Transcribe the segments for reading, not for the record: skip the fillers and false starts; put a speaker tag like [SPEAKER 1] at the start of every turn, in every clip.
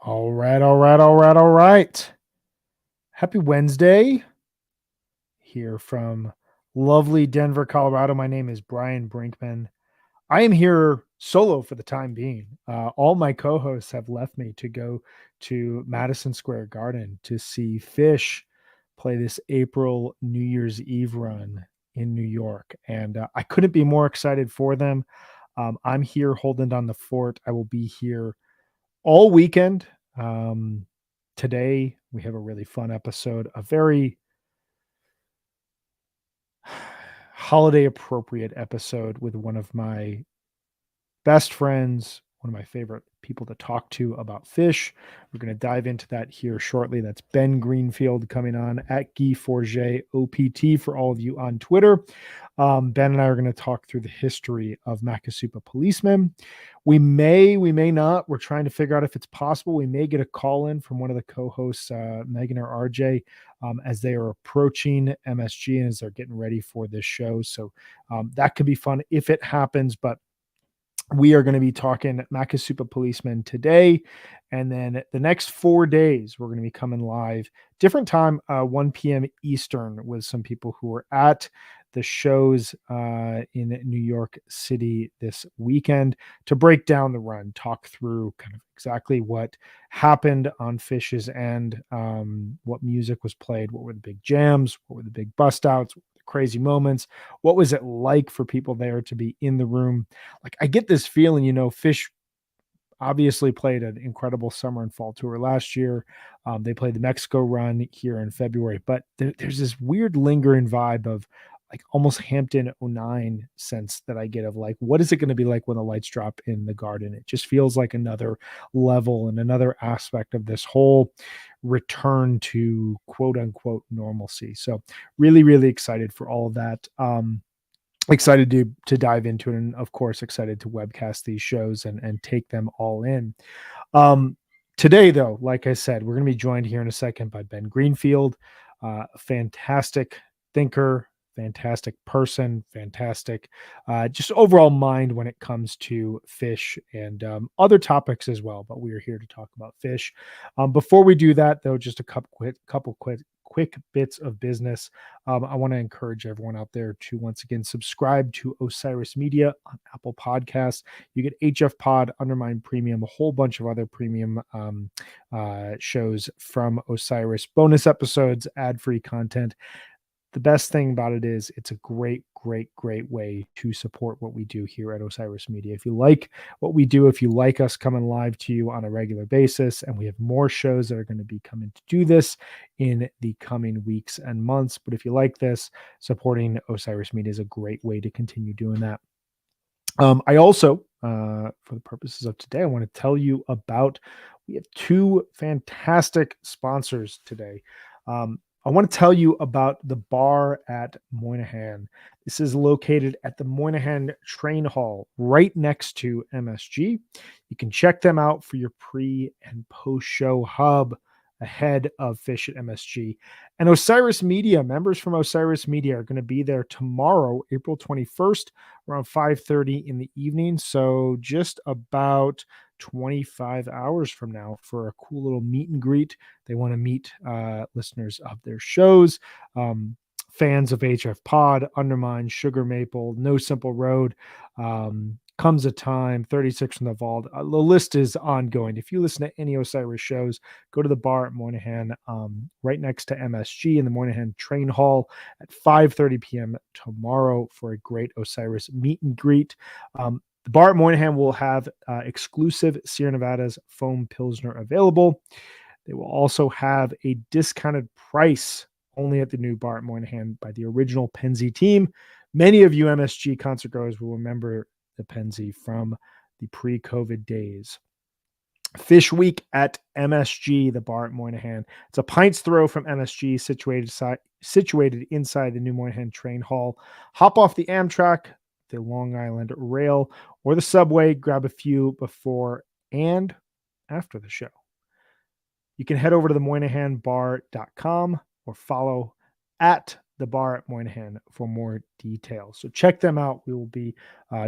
[SPEAKER 1] All right. Happy Wednesday here from lovely Denver, Colorado. My name is Brian Brinkman. I am here solo for the time being. All my co hosts have left me to go to Madison Square Garden to see Fish play this April New Year's Eve run in New York. And I couldn't be more excited for them. I'm here holding down the fort. I will be here all weekend. Um, Today we have a really fun episode, a very holiday appropriate episode with one of my best friends, one of my favorite people to talk to about fish. We're going to dive into that here shortly. That's Ben Greenfield coming on at Guy Forget OPT for all of you on Twitter. Ben and I are going to talk through the history of Makisupa Policeman. We may not. We're trying to figure out if it's possible. We may get a call in from one of the co-hosts, Megan or RJ, as they are approaching MSG and as they're getting ready for this show. So that could be fun if it happens. But we are going to be talking Makisupa Policeman today. And then the next 4 days, we're going to be coming live, different time, 1 p.m. Eastern, with some people who are at the shows in New York City this weekend to break down the run, talk through kind of exactly what happened on Fish's end, what music was played, what were the big jams, what were the big bust outs, crazy moments, what was it like for people there to be in the room. Like, I get this feeling, Fish obviously played an incredible summer and fall tour last year. They played the Mexico run here in February, but there's this weird lingering vibe of like almost Hampton '09 sense that I get of like, what is it going to be like when the lights drop in the Garden? It just feels like another level and another aspect of this whole return to quote unquote normalcy. So really, really excited for all of that. Excited to dive into it, and of course excited to webcast these shows and take them all in. Today, though, like I said, we're going to be joined here in a second by Ben Greenfield, a fantastic thinker, fantastic person, fantastic just overall mind when it comes to fish and other topics as well. But we are here to talk about fish. Before we do that, though, just a couple quick bits of business. I want to encourage everyone out there to once again subscribe to Osiris Media on Apple Podcasts. You get HFPod, Undermine Premium, a whole bunch of other premium shows from Osiris, bonus episodes, ad-free content. The best thing about it is it's a great way to support what we do here at Osiris Media. If you like what we do, if you like us coming live to you on a regular basis, and we have more shows that are going to be coming to do this in the coming weeks and months. But if you like this, supporting Osiris Media is a great way to continue doing that. I also, for the purposes of today, I want to tell you about, we have two fantastic sponsors today. I want to tell you about the bar at Moynihan. This is located at the Moynihan Train Hall, right next to MSG. You can check them out for your pre and post show hub ahead of Fish at MSG. And Osiris Media, members from Osiris Media are going to be there tomorrow, April 21st, around 5:30 in the evening. So just about 25 hours from now for a cool little meet and greet. They want to meet listeners of their shows, fans of HFPod, Undermine, Sugar Maple, No Simple Road, Comes a Time, 36 from the Vault. The list is ongoing. If you listen to any Osiris shows, go to the bar at Moynihan, right next to MSG in the Moynihan Train Hall at 5:30 p.m. tomorrow for a great Osiris meet and greet. The bar at Moynihan will have exclusive Sierra Nevada's foam Pilsner available. They will also have a discounted price only at the new bar at Moynihan by the original Penzi team. Many of you MSG concert goers will remember the Penzi from the pre-COVID days. Fish Week at MSG, the bar at Moynihan. It's a pint's throw from MSG, situated inside the new Moynihan Train Hall. Hop off the Amtrak, the Long Island Rail, or the subway, grab a few before and after the show. You can head over to the MoynihanBar.com or follow at the bar at Moynihan for more details. So check them out. We will be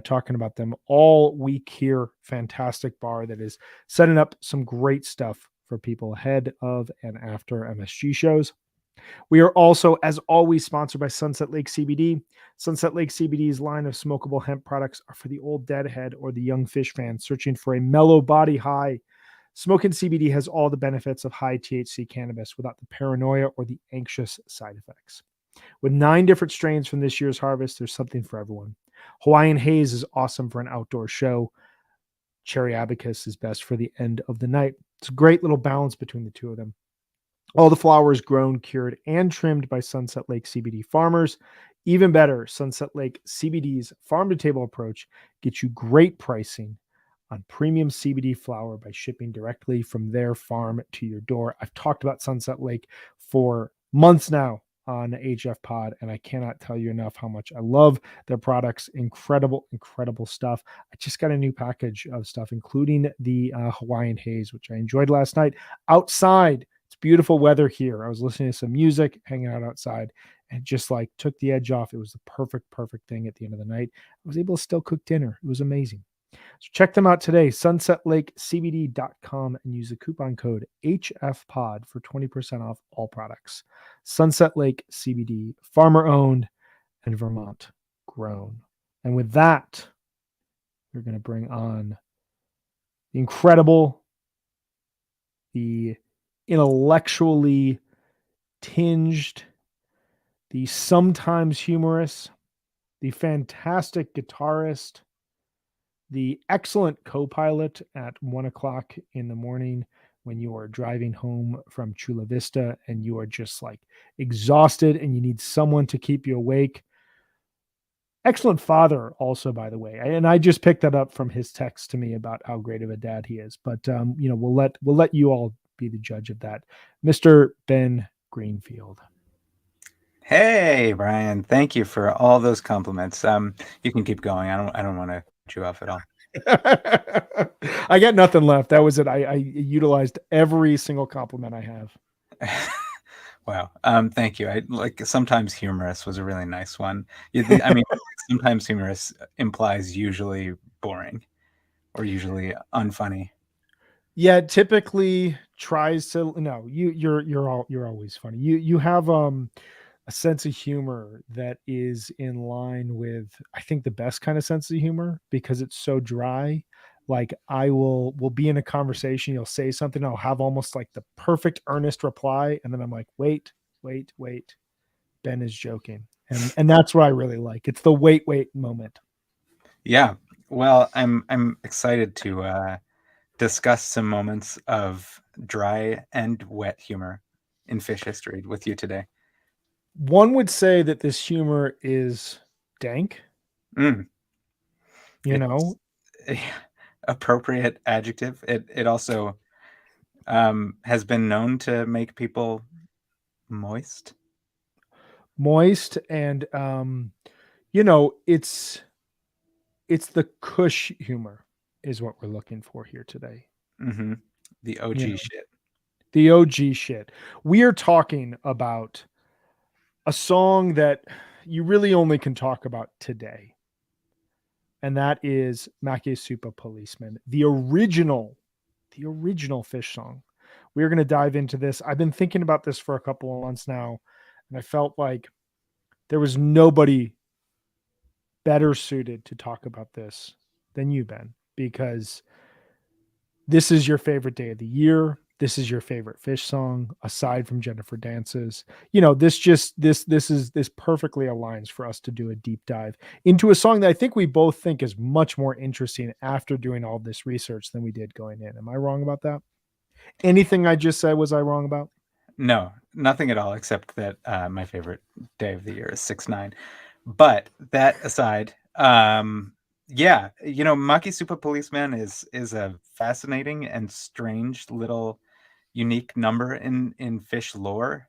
[SPEAKER 1] talking about them all week here. Fantastic bar that is setting up some great stuff for people ahead of and after MSG shows. We are also, as always, sponsored by Sunset Lake CBD. Sunset Lake CBD's line of smokable hemp products are for the old deadhead or the young fish fan searching for a mellow body high. Smoking CBD has all the benefits of high THC cannabis without the paranoia or the anxious side effects. With 9 different strains from this year's harvest, there's something for everyone. Hawaiian Haze is awesome for an outdoor show. Cherry Abacus is best for the end of the night. It's a great little balance between the two of them. All the flowers grown, cured, and trimmed by Sunset Lake CBD farmers. Even better, Sunset Lake CBD's farm-to-table approach gets you great pricing on premium CBD flower by shipping directly from their farm to your door. I've talked about Sunset Lake for months now on HFPod, and I cannot tell you enough how much I love their products. Incredible, incredible stuff. I just got a new package of stuff, including the Hawaiian Haze, which I enjoyed last night outside. It's beautiful weather here. I was listening to some music, hanging out outside, and just like took the edge off. It was the perfect thing at the end of the night. I was able to still cook dinner. It was amazing. So check them out today, sunsetlakecbd.com, and use the coupon code HFPod for 20% off all products. Sunset Lake CBD, farmer owned and Vermont grown. And with that, we're going to bring on the incredible, the intellectually tinged, the sometimes humorous, the fantastic guitarist, the excellent co-pilot at 1:00 in the morning when you are driving home from Chula Vista and you are just like exhausted and you need someone to keep you awake. Excellent father also, by the way. And I just picked that up from his text to me about how great of a dad he is. But we'll let you all be the judge of that. Mr. Ben Greenfield.
[SPEAKER 2] Hey, Brian. Thank you for all those compliments. You can keep going. I don't want to cut you off at all.
[SPEAKER 1] I got nothing left. That was it. I utilized every single compliment I have.
[SPEAKER 2] Wow. Thank you. I like sometimes humorous was a really nice one. I mean, sometimes humorous implies usually boring or usually unfunny.
[SPEAKER 1] Yeah, typically tries to no, you're always funny. You have a sense of humor that is in line with I think the best kind of sense of humor because it's so dry. Like I will be in a conversation, you'll say something, I'll have almost like the perfect earnest reply, and then I'm like, wait, Ben is joking. And that's what I really like. It's the wait moment.
[SPEAKER 2] Yeah. Well, I'm excited to discuss some moments of dry and wet humor in fish history with you today.
[SPEAKER 1] One would say that this humor is dank,
[SPEAKER 2] Mm,
[SPEAKER 1] you
[SPEAKER 2] it's
[SPEAKER 1] know,
[SPEAKER 2] appropriate adjective. It also has been known to make people moist.
[SPEAKER 1] moist and it's the cush humor is what we're looking for here today.
[SPEAKER 2] Mm-hmm. The OG
[SPEAKER 1] You know,
[SPEAKER 2] shit.
[SPEAKER 1] the OG shit. We are talking about a song that you really only can talk about today. And that is Makisupa Policeman, the original Fish song. We're going to dive into this. I've been thinking about this for a couple of months now, and I felt like there was nobody better suited to talk about this than you, Ben, because this is your favorite day of the year. This is your favorite Fish song, aside from Jennifer Dances. This perfectly aligns for us to do a deep dive into a song that I think we both think is much more interesting after doing all this research than we did going in. Am I wrong about that? Anything I just said was I wrong about?
[SPEAKER 2] No, nothing at all, except that my favorite day of the year is 6/9. But that aside, yeah, Makisupa Policeman is a fascinating and strange little unique number in fish lore,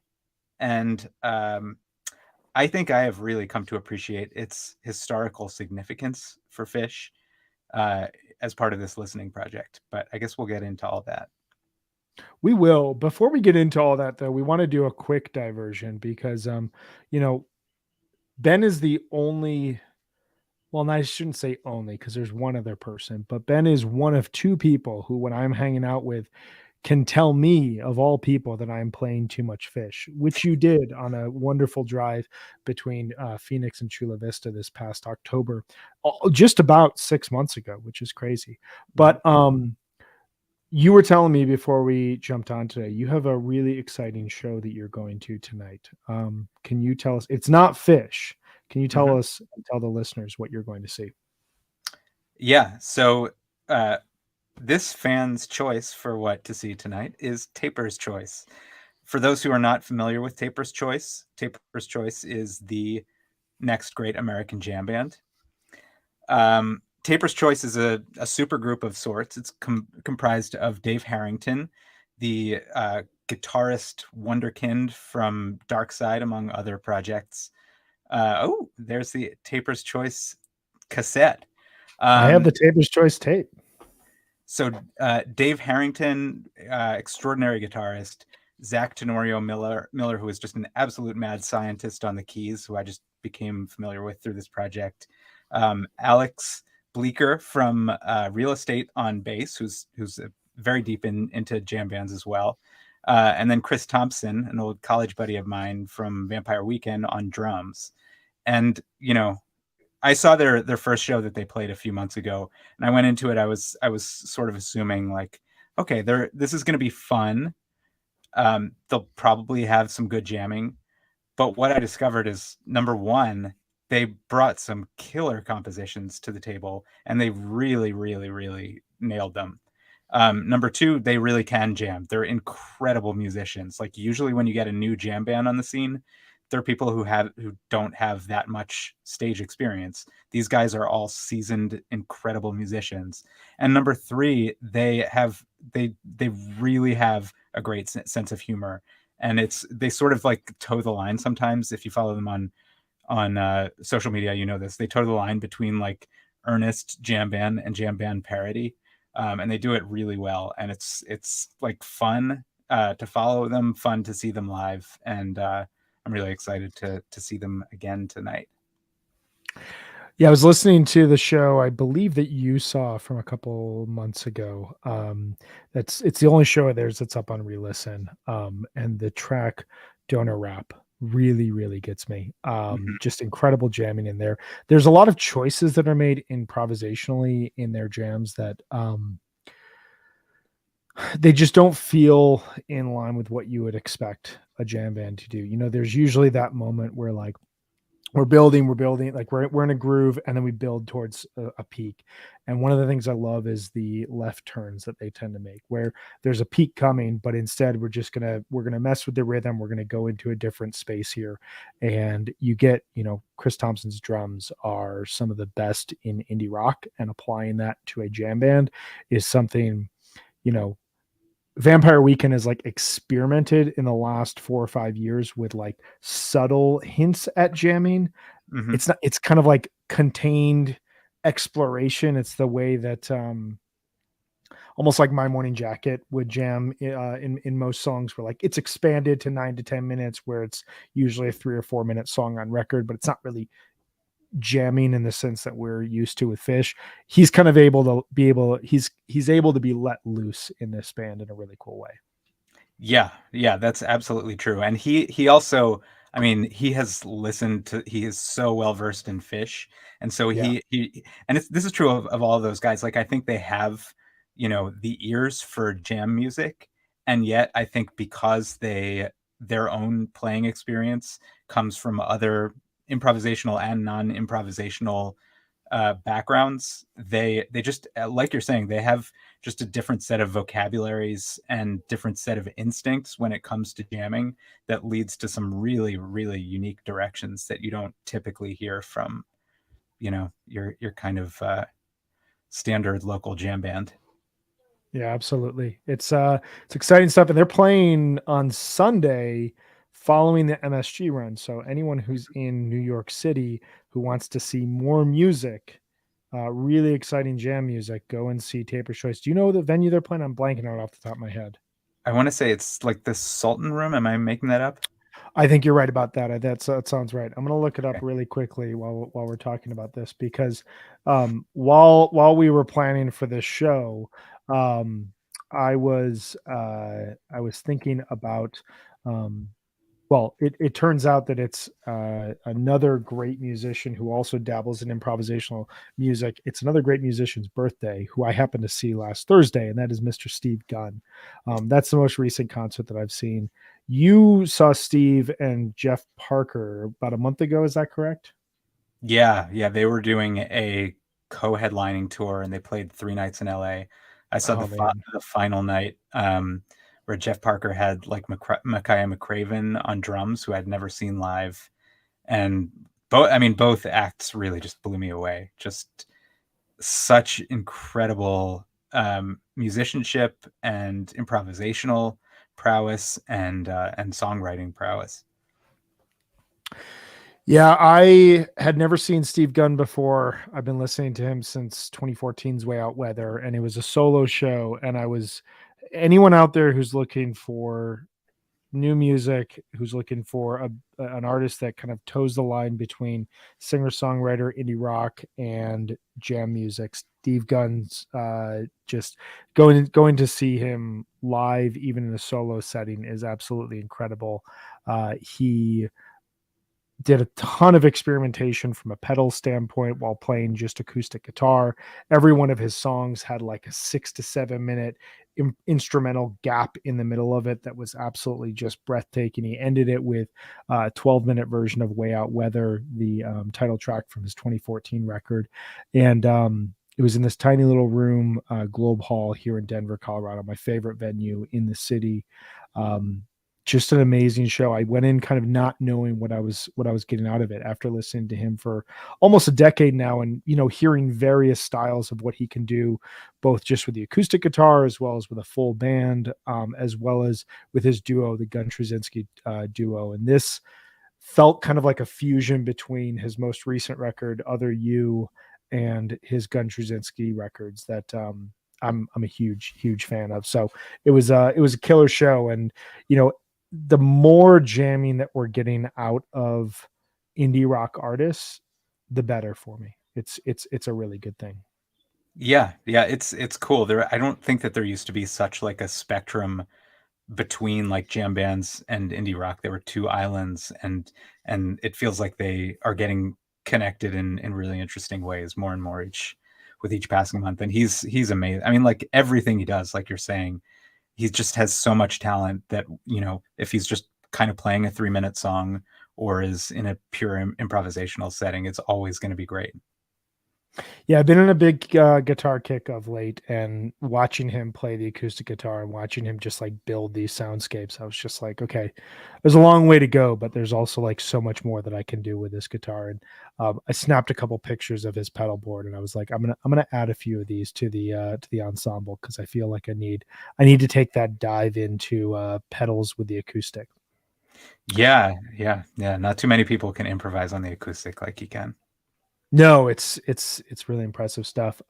[SPEAKER 2] and I think I have really come to appreciate its historical significance for fish uh, as part of this listening project. But I guess we'll get into all that.
[SPEAKER 1] We will. Before we get into all that, though, we want to do a quick diversion because, Ben is the only, well, no, I shouldn't say only because there's one other person, but Ben is one of two people who, when I'm hanging out with, can tell me of all people that I'm playing too much fish, which you did on a wonderful drive between Phoenix and Chula Vista this past October, just about 6 months ago, which is crazy.
[SPEAKER 2] Mhm.
[SPEAKER 1] But you were telling me before we jumped on today, you have a really exciting show that you're going to tonight. Can you tell us? It's not fish. Can you tell
[SPEAKER 2] Mhm.
[SPEAKER 1] us and tell the listeners what you're going to see?
[SPEAKER 2] Yeah. So uh, this fan's choice for what to see tonight is Taper's Choice. For those who are not familiar with Taper's Choice is the next great American jam band. Taper's Choice is a super group of sorts. It's comprised of Dave Harrington, the guitarist wonderkind from Dark Side, among other projects. Oh, there's the Taper's Choice cassette.
[SPEAKER 1] I have
[SPEAKER 2] Um,
[SPEAKER 1] the Tabor's Choice tape.
[SPEAKER 2] so Dave Harrington, extraordinary guitarist. Zach Tenorio Miller, who is just an absolute mad scientist on the keys, who I just became familiar with through this project. Alex Bleeker from Real Estate on bass, who's very deep into jam bands as well. And then Chris Thompson, an old college buddy of mine from Vampire Weekend, on drums. And I saw their first show that they played a few months ago, and I went into it. I was sort of assuming like, okay, this is going to be fun. They'll probably have some good jamming, but what I discovered is number one, they brought some killer compositions to the table, and they really, really, really nailed them. Number two, they really can jam. They're incredible musicians. Like usually when you get a new jam band on the scene, there are people who don't have that much stage experience. These guys are all seasoned, incredible musicians. And number three, they really have a great sense of humor, and they sort of like toe the line sometimes. If you follow them on social media, you know this. They toe the line between like earnest jam band and jam band parody, and they do it really well. And it's like fun to follow them, fun to see them live, and I'm really excited to see them again tonight.
[SPEAKER 1] Yeah, I was listening to the show. I believe that you saw from a couple months ago. It's the only show of theirs that's up on re-listen. And the track "Donor Rap" really, really gets me.
[SPEAKER 2] Mhm.
[SPEAKER 1] Just incredible jamming in there. There's a lot of choices that are made improvisationally in their jams that they just don't feel in line with what you would expect a jam band to do. There's usually that moment where like we're building, like we're in a groove, and then we build towards a peak. And one of the things I love is the left turns that they tend to make, where there's a peak coming, but instead we're gonna mess with the rhythm. We're gonna go into a different space here, and you get, Chris Thompson's drums are some of the best in indie rock, and applying that to a jam band is something, you know Vampire Weekend has like experimented in the last 4 or 5 years with like subtle hints at jamming.
[SPEAKER 2] Mhm.
[SPEAKER 1] It's kind of like contained exploration. It's the way that almost like My Morning Jacket would jam in most songs, where like it's expanded to 9 to 10 minutes, where it's usually a 3 or 4 minute song on record, but it's not really jamming in the sense that we're used to with Fish. He's kind of he's able to be let loose in this band in a really cool way.
[SPEAKER 2] Yeah, yeah, that's absolutely true. And he also, I mean, he is so well versed in fish. And so
[SPEAKER 1] Yeah.
[SPEAKER 2] this is true of all of those guys. Like I think they have, the ears for jam music. And yet I think because their own playing experience comes from other improvisational and non-improvisational backgrounds, they just like you're saying, they have just a different set of vocabularies and different set of instincts when it comes to jamming that leads to some really, really unique directions that you don't typically hear from your kind of standard local jam band.
[SPEAKER 1] Yeah, absolutely. It's exciting stuff, and they're playing on Sunday following the MSG run. So anyone who's in New York City who wants to see more music, really exciting jam music, go and see Taper's Choice. Do you know the venue they're playing? I'm blanking out off the top of my head.
[SPEAKER 2] I want to say it's like the Sultan Room. Am I making that up?
[SPEAKER 1] I think you're right about that. That sounds right. I'm gonna look it up
[SPEAKER 2] Okay.
[SPEAKER 1] really quickly while we're talking about this because while we were planning for this show, um, I was thinking about um, well, it turns out that it's another great musician who also dabbles in improvisational music. It's another great musician's birthday who I happened to see last Thursday, and that is Mr. Steve Gunn. That's the most recent concert that I've seen. You saw Steve and Jeff Parker about a month ago. Is that correct?
[SPEAKER 2] Yeah, yeah, they were doing a co-headlining tour and they played 3 nights in LA. I saw
[SPEAKER 1] Oh man.
[SPEAKER 2] the final night, where Jeff Parker had, like, Micaiah McCraven on drums, who I'd never seen live, and both acts really just blew me away. Just such incredible, musicianship and improvisational prowess and songwriting prowess.
[SPEAKER 1] Yeah, I had never seen Steve Gunn before. I've been listening to him since 2014's Way Out Weather, and it was a solo show. And I was anyone out there who's looking for new music, who's looking for an artist that kind of toes the line between singer songwriter, indie rock, and jam music. Steve Gunn's just going to see him live, even in a solo setting, is absolutely incredible. He did a ton of experimentation from a pedal standpoint while playing just acoustic guitar. Every one of his songs had like a 6 to 7 minute instrumental gap in the middle of it that was absolutely just breathtaking. He ended it with a 12-minute version of Way Out Weather, the title track from his 2014 record. And it was in this tiny little room, Globe Hall here in Denver, Colorado, my favorite venue in the city. Um, just an amazing show. I went in kind of not knowing what I was getting out of it after listening to him for almost a decade now, and hearing various styles of what he can do, both just with the acoustic guitar as well as with a full band, as well as with his duo, the Gunn Trzynski duo. And this felt kind of like a fusion between his most recent record, Other You, and his Gunn Trzynski records that I'm a huge fan of. So it was a killer show, and you know the more jamming that we're getting out of indie rock artists, the better for me. It's a really good thing.
[SPEAKER 2] Yeah, yeah, it's cool. I don't think that there used to be such, like, a spectrum between, like, jam bands and indie rock. There were 2 islands, and it feels like they are getting connected in really interesting ways more and more each passing month, and he's amazing. I mean, like, everything he does, like you're saying, he just has so much talent that, if he's just kind of playing a 3-minute song or is in a pure improvisational setting, it's always gonna be great.
[SPEAKER 1] Yeah, I've been in a big guitar kick of late, and watching him play the acoustic guitar and watching him just like build these soundscapes, I was just like, okay, there's a long way to go, but there's also like so much more that I can do with this guitar. And I snapped a couple pictures of his pedal board, and I was like, I'm gonna add a few of these to the ensemble because I feel like I need to take that dive into pedals with the acoustic.
[SPEAKER 2] Yeah, yeah, yeah, not too many people can improvise on the acoustic like he can.
[SPEAKER 1] No, it's really impressive stuff.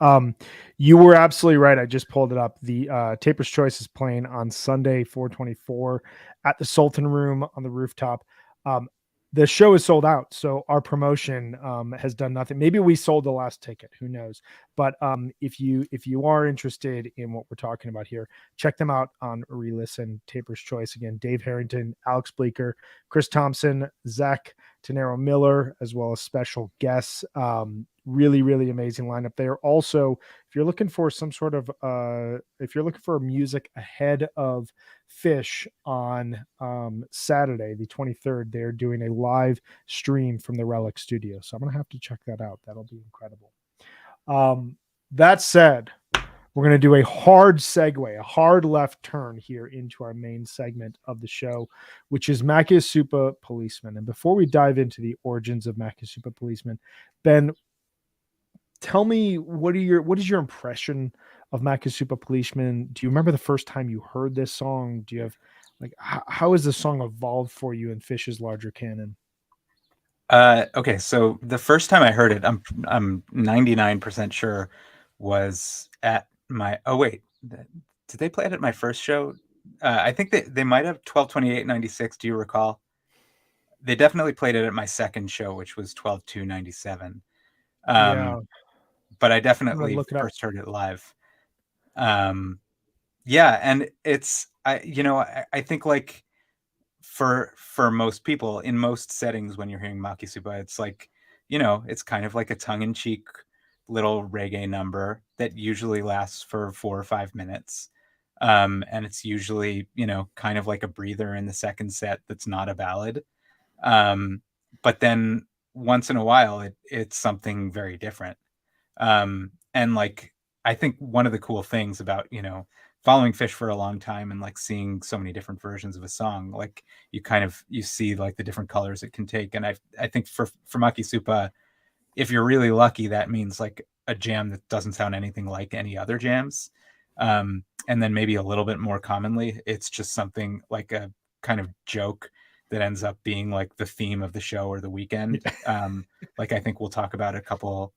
[SPEAKER 1] You were absolutely right. I just pulled it up. The Taper's Choice is playing on Sunday, 4/24, at the Sultan Room on the rooftop. Um, the show is sold out, so our promotion has done nothing. Maybe we sold the last ticket. Who knows? But if you are interested in what we're talking about here, check them out on Relisten. Taper's Choice again. Dave Harrington, Alex Bleeker, Chris Thompson, Zach Tenero Miller, as well as special guests. Really amazing lineup. They are also, if you're looking for some sort of, if you're looking for music ahead of Fish on Saturday, the 23rd, they're doing a live stream from the Relic Studio. So I'm going to have to check that out. That'll be incredible. That said, we're going to do a hard segue, a hard left turn here into our main segment of the show, which is Makisupa Policeman. And before we dive into the origins of Makisupa Policeman, Ben, tell me what is your impression of Makisupa Policeman? Do you remember the first time you heard this song? Do you have like how has this song evolved for you in Fish's larger canon?
[SPEAKER 2] Okay, so the first time I heard it, I'm 99% sure was at my oh wait, did they play it at my first show? I think they might have 12/28/96. Do you recall? they definitely played it at my second show, which was 12/2/97.
[SPEAKER 1] Yeah,
[SPEAKER 2] But I
[SPEAKER 1] I'm gonna
[SPEAKER 2] definitely
[SPEAKER 1] look it up.
[SPEAKER 2] first heard it live. Um, yeah, and it's I think like for most people in most settings when you're hearing Makisupa, it's like, it's kind of like a tongue-in-cheek little reggae number that usually lasts for 4 or 5 minutes. And it's usually, kind of like a breather in the second set that's not a ballad. Um, but then once in a while it's something very different. And like I think one of the cool things about, following Fish for a long time and like seeing so many different versions of a song, like you see like the different colors it can take. And I think for Makisupa, if you're really lucky, that means like a jam that doesn't sound anything like any other jams. And then maybe a little bit more commonly, it's just something like a kind of joke that ends up being like the theme of the show or the weekend. Like I think we'll talk about a couple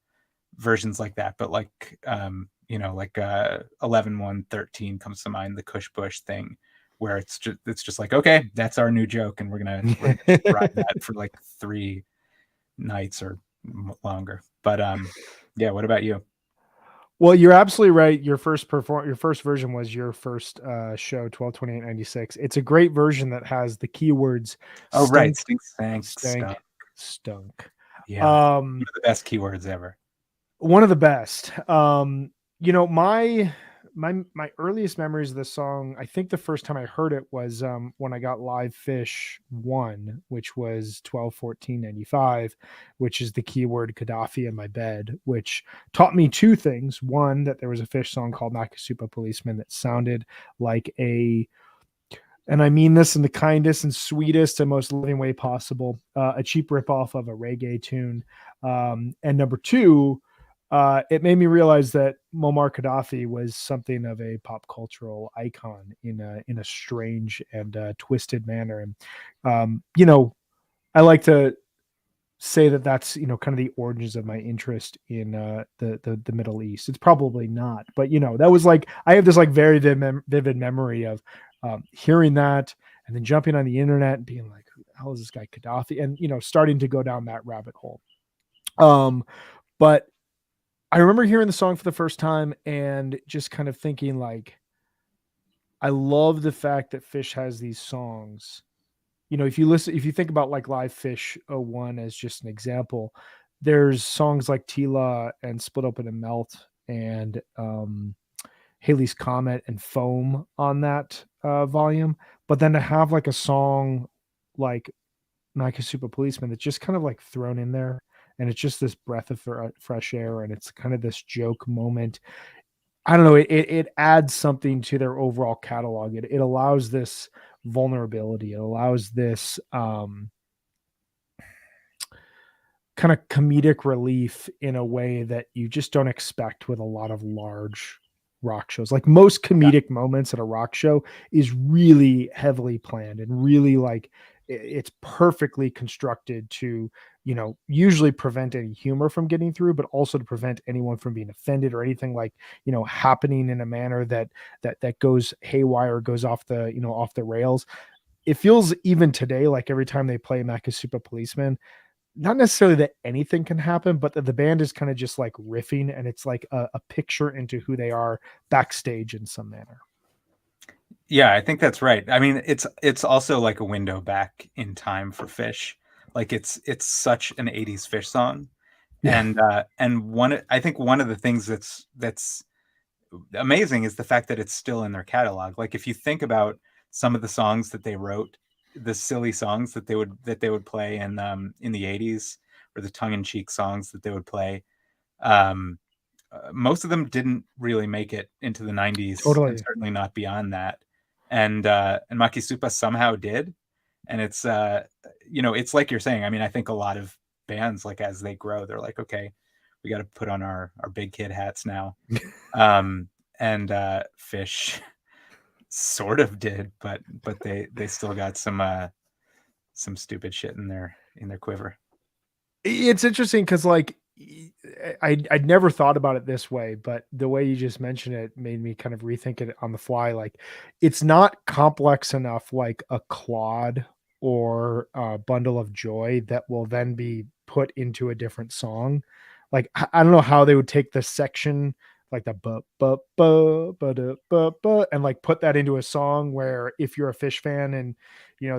[SPEAKER 2] versions like that, but like like 11/1/13 comes to mind, the Kush Bush thing, where it's just like, okay, that's our new joke, and we're gonna ride that for like 3 nights or longer. But yeah, what about you?
[SPEAKER 1] Well, you're absolutely right. Your first version was your first show, 12/28/96. It's a great version that has the keywords
[SPEAKER 2] Oh, right,
[SPEAKER 1] stink,
[SPEAKER 2] stink, stank, stuff.
[SPEAKER 1] stank, stunk.
[SPEAKER 2] Yeah, one
[SPEAKER 1] Um,
[SPEAKER 2] of the best keywords ever.
[SPEAKER 1] one of the best. My earliest memories of this song, I think the first time I heard it was when I got Live Fish 1, which was 12/14/95, which is the keyword Gaddafi in my bed, which taught me two things. One, that there was a Fish song called Makisupa Policeman that sounded like and I mean this in the kindest and sweetest and most loving way possible, a cheap ripoff of a reggae tune. And number two, it made me realize that Muammar Gaddafi was something of a pop cultural icon in a strange and twisted manner. And I like to say that that's kind of the origins of my interest in the Middle East. It's probably not, but that was like I have this like very vivid memory of hearing that and then jumping on the internet and being like, who the hell is this guy Gaddafi? And starting to go down that rabbit hole. But I remember hearing the song for the first time and just kind of thinking like, I love the fact that Fish has these songs. If you think about like Live Fish '01 as just an example, there's songs like Tila and Split Open and Melt and Haley's Comet and Foam on that volume. But then to have like a song like Makisupa Policeman that's just kind of like thrown in there, and it's just this breath of fresh air, and it's kind of this joke moment. I don't know. It adds something to their overall catalog. It allows this vulnerability. It allows this kind of comedic relief in a way that you just don't expect with a lot of large rock shows. Like most comedic moments at a rock show is really heavily planned and really like it's perfectly constructed to, usually prevent any humor from getting through, but also to prevent anyone from being offended or anything like, happening in a manner that goes haywire, goes off off the rails. It feels even today, like every time they play Makisupa Policeman, not necessarily that anything can happen, but that the band is kind of just like riffing and it's like a picture into who they are backstage in some manner.
[SPEAKER 2] Yeah, I think that's right. I mean, it's also like a window back in time for Fish. Like it's such an 80s Fish song.
[SPEAKER 1] Yeah,
[SPEAKER 2] And I think one of the things that's amazing is the fact that it's still in their catalog. Like if you think about some of the songs that they wrote, the silly songs that they would play in the 80s, or the tongue-in-cheek songs that they would play, um, most of them didn't really make it into the 90s, and
[SPEAKER 1] totally.
[SPEAKER 2] certainly not beyond that. And Makisupa somehow did. And it's like you're saying. I mean, I think a lot of bands, like as they grow, they're like, okay, we got to put on our big kid hats now. And Fish sort of did, but they still got some stupid shit in their quiver.
[SPEAKER 1] It's interesting because like I'd never thought about it this way, but the way you just mentioned it made me kind of rethink it on the fly. Like it's not complex enough like a Claude or Bundle of Joy that will then be put into a different song. Like I don't know how they would take the section like the and like put that into a song where if you're a Fish fan and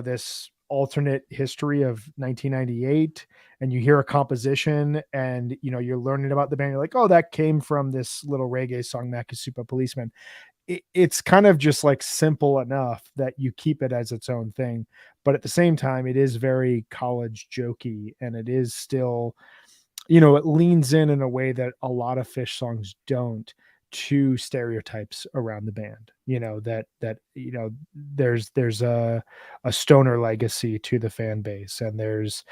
[SPEAKER 1] this alternate history of 1998 and you hear a composition and you're learning about the band, you're like, oh, that came from this little reggae song Makisupa Policeman. It's kind of just like simple enough that you keep it as its own thing, but at the same time it is very college jokey, and it is still, it leans in a way that a lot of Fish songs don't, to stereotypes around the band. There's a stoner legacy to the fan base, and there's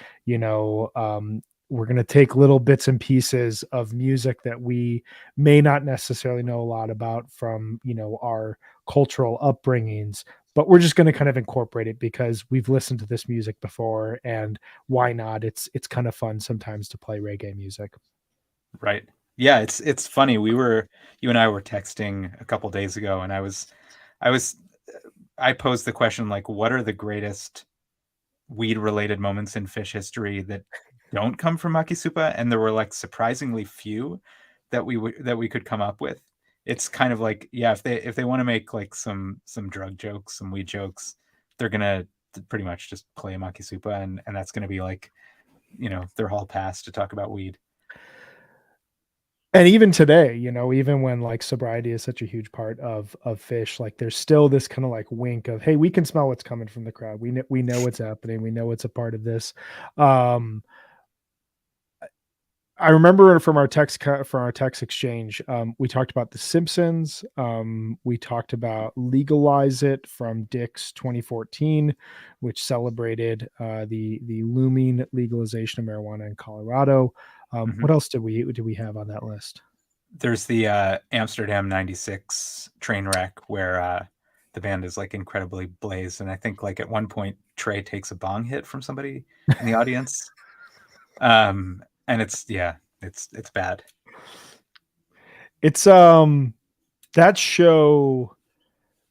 [SPEAKER 1] we're going to take little bits and pieces of music that we may not necessarily know a lot about from our cultural upbringings, but we're just going to kind of incorporate it because we've listened to this music before, and why not? It's kind of fun sometimes to play reggae music.
[SPEAKER 2] Right. Yeah, it's funny. You and I were texting a couple days ago, and I was I posed the question, like, what are the greatest weed related moments in Fish history that don't come from Makisupa? And there were like surprisingly few that we could come up with. It's kind of like, yeah, if they want to make like some drug jokes, some weed jokes, they're gonna pretty much just play Makisupa, and that's gonna be like, their hall pass to talk about weed.
[SPEAKER 1] And even today, even when like sobriety is such a huge part of Fish, like there's still this kind of like wink of, hey, we can smell what's coming from the crowd. We know what's happening. We know it's a part of this. um I remember from our text exchange, we talked about The Simpsons. We talked about Legalize It from Dick's 2014, which celebrated the looming legalization of marijuana in Colorado.
[SPEAKER 2] Mhm.
[SPEAKER 1] What else did we have on that list?
[SPEAKER 2] There's the Amsterdam '96 train wreck where the band is like incredibly blazed, and I think like at one point Trey takes a bong hit from somebody in the audience. And it's, yeah, it's bad.
[SPEAKER 1] It's that show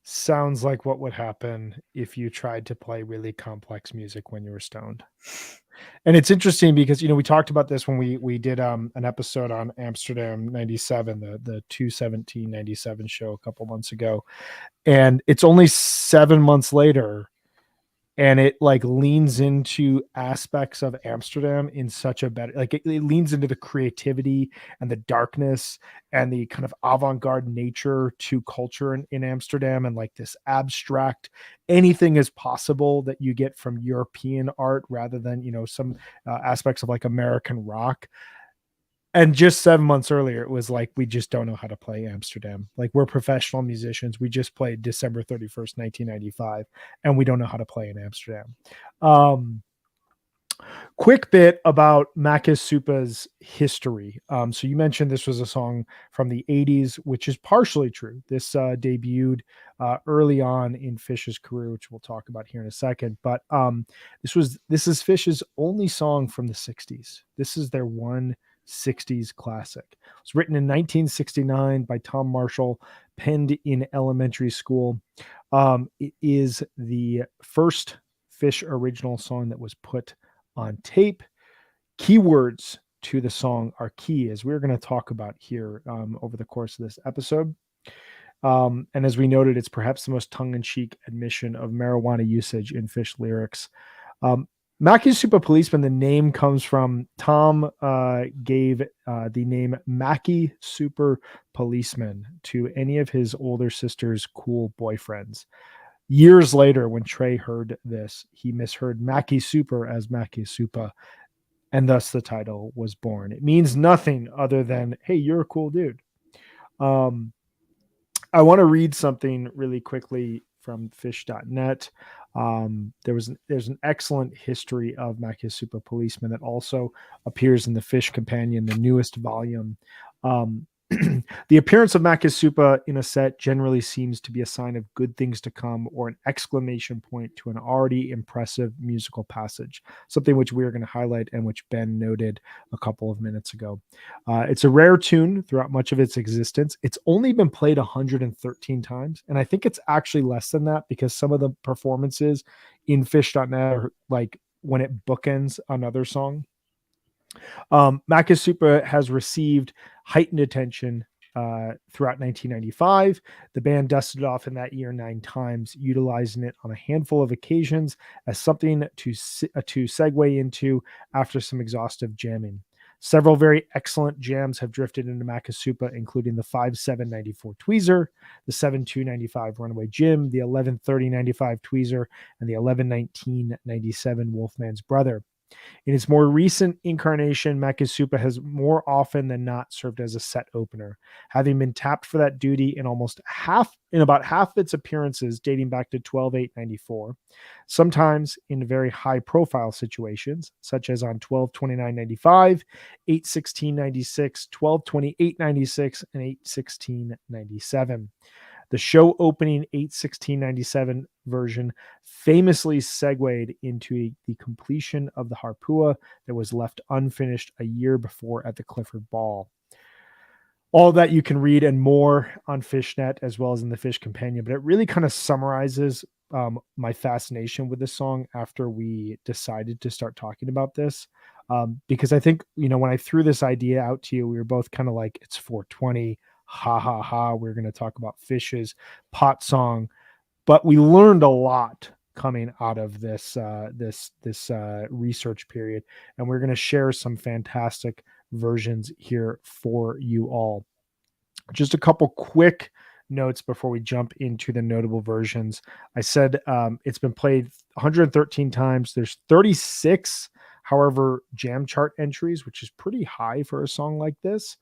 [SPEAKER 1] sounds like what would happen if you tried to play really complex music when you were stoned. And it's interesting because we talked about this when we did an episode on Amsterdam 97, the 2/17/97 show a couple months ago. And it's only 7 months later, and it like leans into aspects of Amsterdam in such a better, like it leans into the creativity and the darkness and the kind of avant-garde nature to culture in Amsterdam, and like this abstract, anything is possible that you get from European art rather than some aspects of like American rock. And just 7 months earlier, it was like, we just don't know how to play Amsterdam. Like, we're professional musicians. We just played December 31st, 1995, and we don't know how to play in Amsterdam. Um, Quick bit about Makisupa's history. So you mentioned this was a song from the 80s, which is partially true. This debuted early on in Fish's career, which we'll talk about here in a second. But this is Fish's only song from the 60s. This is their one 60s classic. It was written in 1969 by Tom Marshall, penned in elementary school. It is the first Fish original song that was put on tape. Keywords to the song are key, as we're going to talk about here over the course of this episode. And as we noted, it's perhaps the most tongue-in-cheek admission of marijuana usage in Fish lyrics. Makisupa Policeman, the name comes from Tom gave the name Makisupa Policeman to any of his older sister's cool boyfriends. Years later, when Trey heard this, he misheard Makisupa as Makisupa, and thus the title was born. It means nothing other than, hey, you're a cool dude. Um, I want to read something really quickly from fish.net. There's an excellent history of Makisupa Policeman that also appears in the Fish Companion, the newest volume. The appearance of Makisupa in a set generally seems to be a sign of good things to come or an exclamation point to an already impressive musical passage, something which we are going to highlight and which Ben noted a couple of minutes ago. It's a rare tune throughout much of its existence. It's only been played 113 times, and I think it's actually less than that because some of the performances in Fish.net are like when it bookends another song. Makisupa has received heightened attention throughout 1995. The band dusted it off in that year 9 times, utilizing it on a handful of occasions as something to segue into after some exhaustive jamming. Several very excellent jams have drifted into Makisupa, including the 5-7-94 Tweezer, the 7-2-95 Runaway Jim, the 11-30-95 Tweezer, and the 11-19-97 Wolfman's Brother. In its more recent incarnation, Makisupa has more often than not served as a set opener, having been tapped for that duty in about half its appearances dating back to 12-8-94. Sometimes in very high profile situations, such as on 12-29-95, 8-16-96, 12-28-96, and 8-16-97. The show opening 8-16-97 version famously segued into the completion of the Harpua that was left unfinished a year before at the Clifford Ball. All that you can read and more on Fishnet as well as in the Fish Companion, but it really kind of summarizes my fascination with this song after we decided to start talking about this. Because I think, when I threw this idea out to you, we were both kind of like, it's 420, ha ha ha. We're going to talk about Fish's pot song, but we learned a lot coming out of this research period, and we're going to share some fantastic versions here for you all. Just a couple quick notes before we jump into the notable versions. I said it's been played 113 times. There's 36, however, jam chart entries, which is pretty high for a song like this.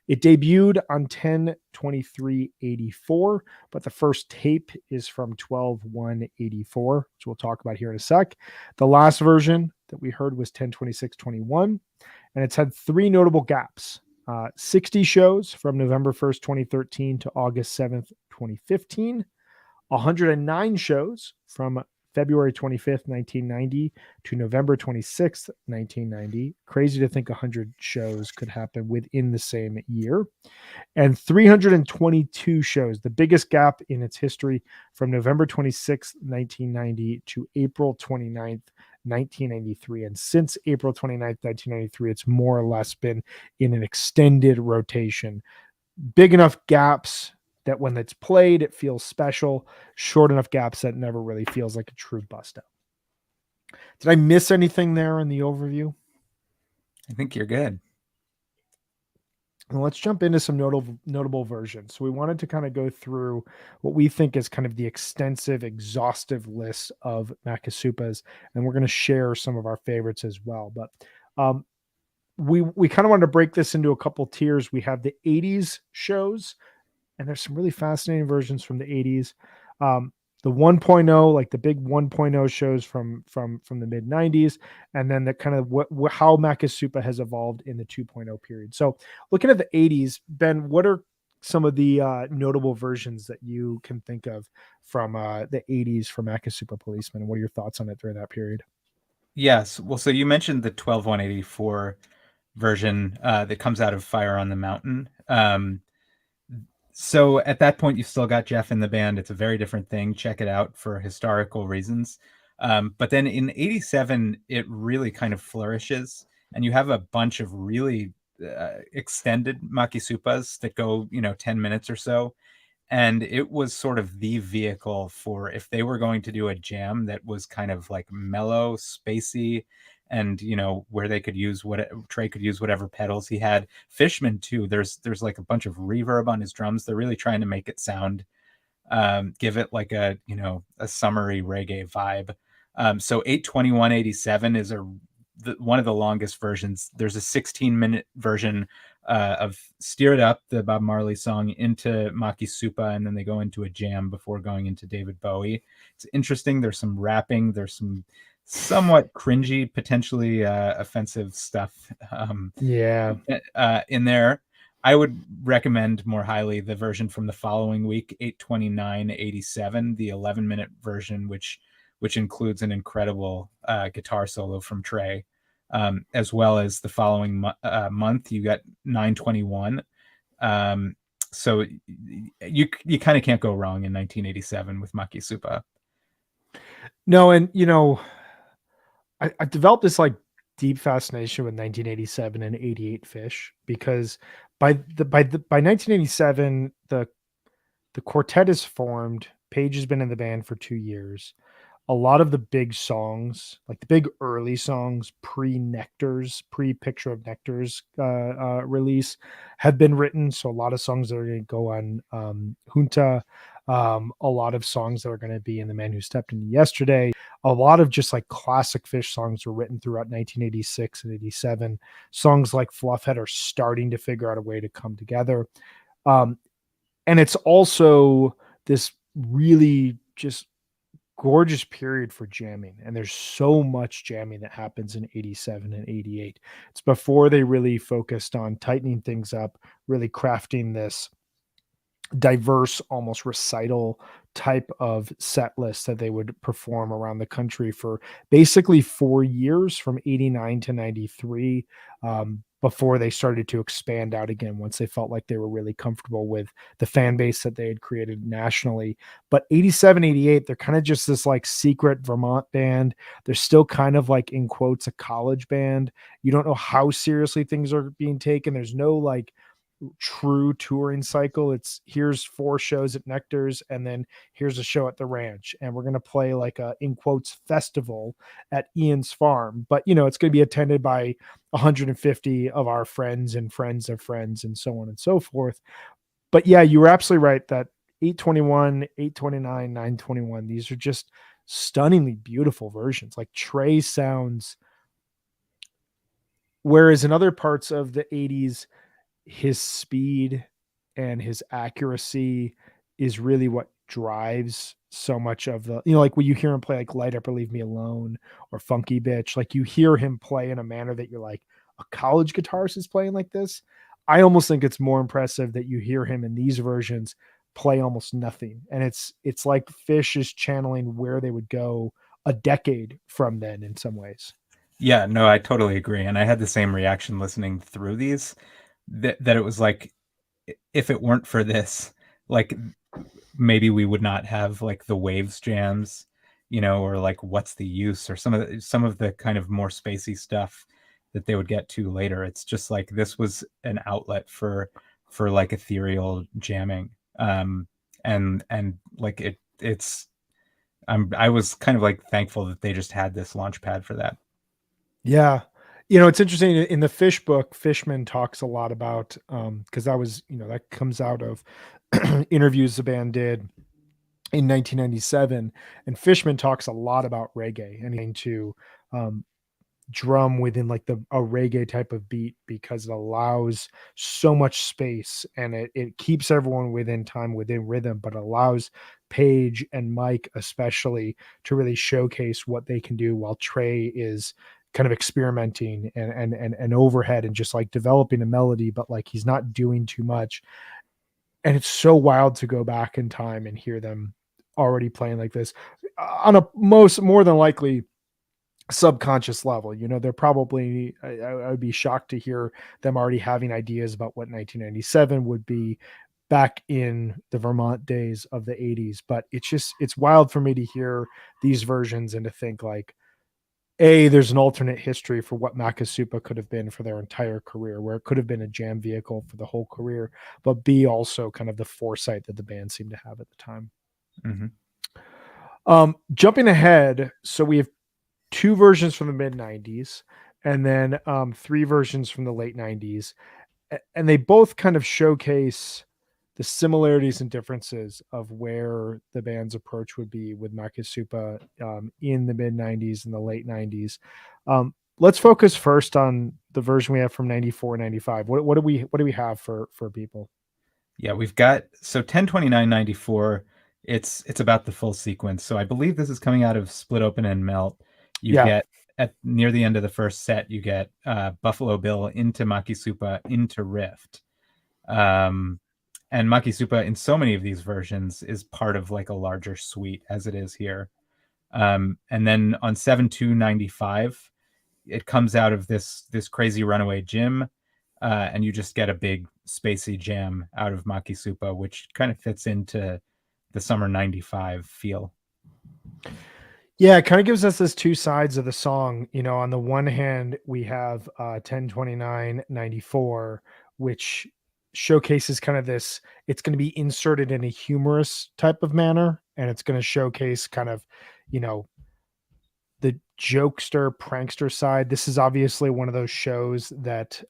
[SPEAKER 1] It debuted on 10/23/84, but the first tape is from 12/1/84, which we'll talk about here in a sec. The last version that we heard was 10/26/21, and it's had 3 notable gaps. 60 shows from November 1st, 2013 to August 7th, 2015. 109 shows from February 25th, 1990 to November 26th, 1990. Crazy to think 100 shows could happen within the same year. And 322 shows, the biggest gap in its history from November 26th, 1990 to April 29th, 1993. And since April 29th, 1993, it's more or less been in an extended rotation. Big enough gaps that when it's played, it feels special. Short enough gaps that never really feels like a true bust out. Did I miss anything there in the overview?
[SPEAKER 2] I think you're good.
[SPEAKER 1] And let's jump into some notable versions. So we wanted to kind of go through what we think is kind of the extensive, exhaustive list of Makisupas, and we're going to share some of our favorites as well. But we kind of wanted to break this into a couple tiers. We have the 80s shows, and there's some really fascinating versions from the 80s. The 1.0, like the big 1.0 shows from the mid 90s, and then the kind of how Makisupa has evolved in the 2.0 period. So looking at the 80s, Ben, what are some of the notable versions that you can think of from the 80s for Makisupa Policeman, and what are your thoughts on it during that period?
[SPEAKER 2] Yes. Well, so you mentioned the 12/1/84 version that comes out of Fire on the Mountain. So at that point, you've still got Jeff in the band. It's a very different thing. Check it out for historical reasons. But then in 87, it really kind of flourishes. And you have a bunch of really extended Makisupas that go, 10 minutes or so. And it was sort of the vehicle for if they were going to do a jam that was kind of like mellow, spacey, and where they could use Trey could use whatever pedals he had. Fishman too. There's like a bunch of reverb on his drums. They're really trying to make it sound, give it like a summery reggae vibe. So 8/21/87 is one of the longest versions. There's a 16-minute version of Steer It Up, the Bob Marley song, into Makisupa, and then they go into a jam before going into David Bowie. It's interesting. There's some rapping. There's some somewhat cringy, potentially offensive stuff
[SPEAKER 1] Yeah.
[SPEAKER 2] in there. I would recommend more highly the version from the following week, 82987, the 11-minute version, which includes an incredible guitar solo from Trey, as well as the following month you got 921. So you kind of can't go wrong in 1987 with Makisupa.
[SPEAKER 1] No, and I developed this like deep fascination with 1987 and 88 Fish because by 1987 the quartet is formed. Paige has been in the band for 2 years. A lot of the big songs, like the big early songs, pre-Nectar's, pre-Picture of Nectar's release, have been written. So a lot of songs that are going to go on Junta, a lot of songs that are going to be in The Man Who Stepped In Yesterday. A lot of just like classic Fish songs were written throughout 1986 and 87. Songs like Fluffhead are starting to figure out a way to come together. And it's also this really just gorgeous period for jamming, and there's so much jamming that happens in 87 and 88. It's before they really focused on tightening things up, really crafting this diverse, almost recital type of set list that they would perform around the country for basically 4 years from 89 to 93, before they started to expand out again once they felt like they were really comfortable with the fan base that they had created nationally. But 87, 88, they're kind of just this like secret Vermont band. They're still kind of like, in quotes, a college band. You don't know how seriously things are being taken. There's no like true touring cycle. It's here's 4 shows at Nectar's and then here's a show at the ranch, and we're going to play like a, in quotes, festival at Ian's farm, but it's going to be attended by 150 of our friends and friends of friends and so on and so forth. But yeah, you were absolutely right that 821, 829, 921, these are just stunningly beautiful versions. Like Trey sounds, whereas in other parts of the 80s his speed and his accuracy is really what drives so much of the, like when you hear him play like Light Up or Leave Me Alone or Funky Bitch, like you hear him play in a manner that you're like, a college guitarist is playing like this. I almost think it's more impressive that you hear him in these versions play almost nothing. And it's like Fish is channeling where they would go a decade from then in some ways.
[SPEAKER 2] Yeah, no, I totally agree. And I had the same reaction listening through these, that it was like, if it weren't for this, like maybe we would not have like the Waves jams, or like What's the Use, or some of the kind of more spacey stuff that they would get to later. It's just like this was an outlet for like ethereal jamming. And like I was kind of like thankful that they just had this launch pad for that.
[SPEAKER 1] Yeah. It's interesting in the Fish book, Fishman talks a lot about, because that was, that comes out of interviews the band did in 1997. And Fishman talks a lot about reggae and to drum within like a reggae type of beat because it allows so much space and it keeps everyone within time, within rhythm, but allows Paige and Mike especially to really showcase what they can do while Trey is kind of experimenting and overhead and just like developing a melody, but like he's not doing too much. And it's so wild to go back in time and hear them already playing like this on a more than likely subconscious level. They're probably, I would be shocked to hear them already having ideas about what 1997 would be back in the Vermont days of the 80s. But it's wild for me to hear these versions and to think like, there's an alternate history for what Makisupa could have been for their entire career, where it could have been a jam vehicle for the whole career, but B, also kind of the foresight that the band seemed to have at the time.
[SPEAKER 2] Mm-hmm.
[SPEAKER 1] Jumping ahead, so we have 2 versions from the mid 90s and then 3 versions from the late 90s. And they both kind of showcase the similarities and differences of where the band's approach would be with Makisupa in the mid 90s and the late 90s. Let's focus first on the version we have from 94, 95. What do we have for people?
[SPEAKER 2] Yeah, we've got, so 10/29/94. It's about the full sequence. So I believe this is coming out of Split Open and Melt. You get at near the end of the first set, you get Buffalo Bill into Makisupa into Rift. Um, and Makisupa in so many of these versions is part of like a larger suite as it is here. And then on 7/2/95, it comes out of this crazy runaway gym, and you just get a big spacey jam out of Makisupa, which kind of fits into the summer 95 feel.
[SPEAKER 1] Yeah, it kind of gives us this two sides of the song. On the one hand, we have 10/29/94, which showcases kind of this, it's going to be inserted in a humorous type of manner, and it's going to showcase kind of, you know, the jokester, prankster side. This is obviously one of those shows that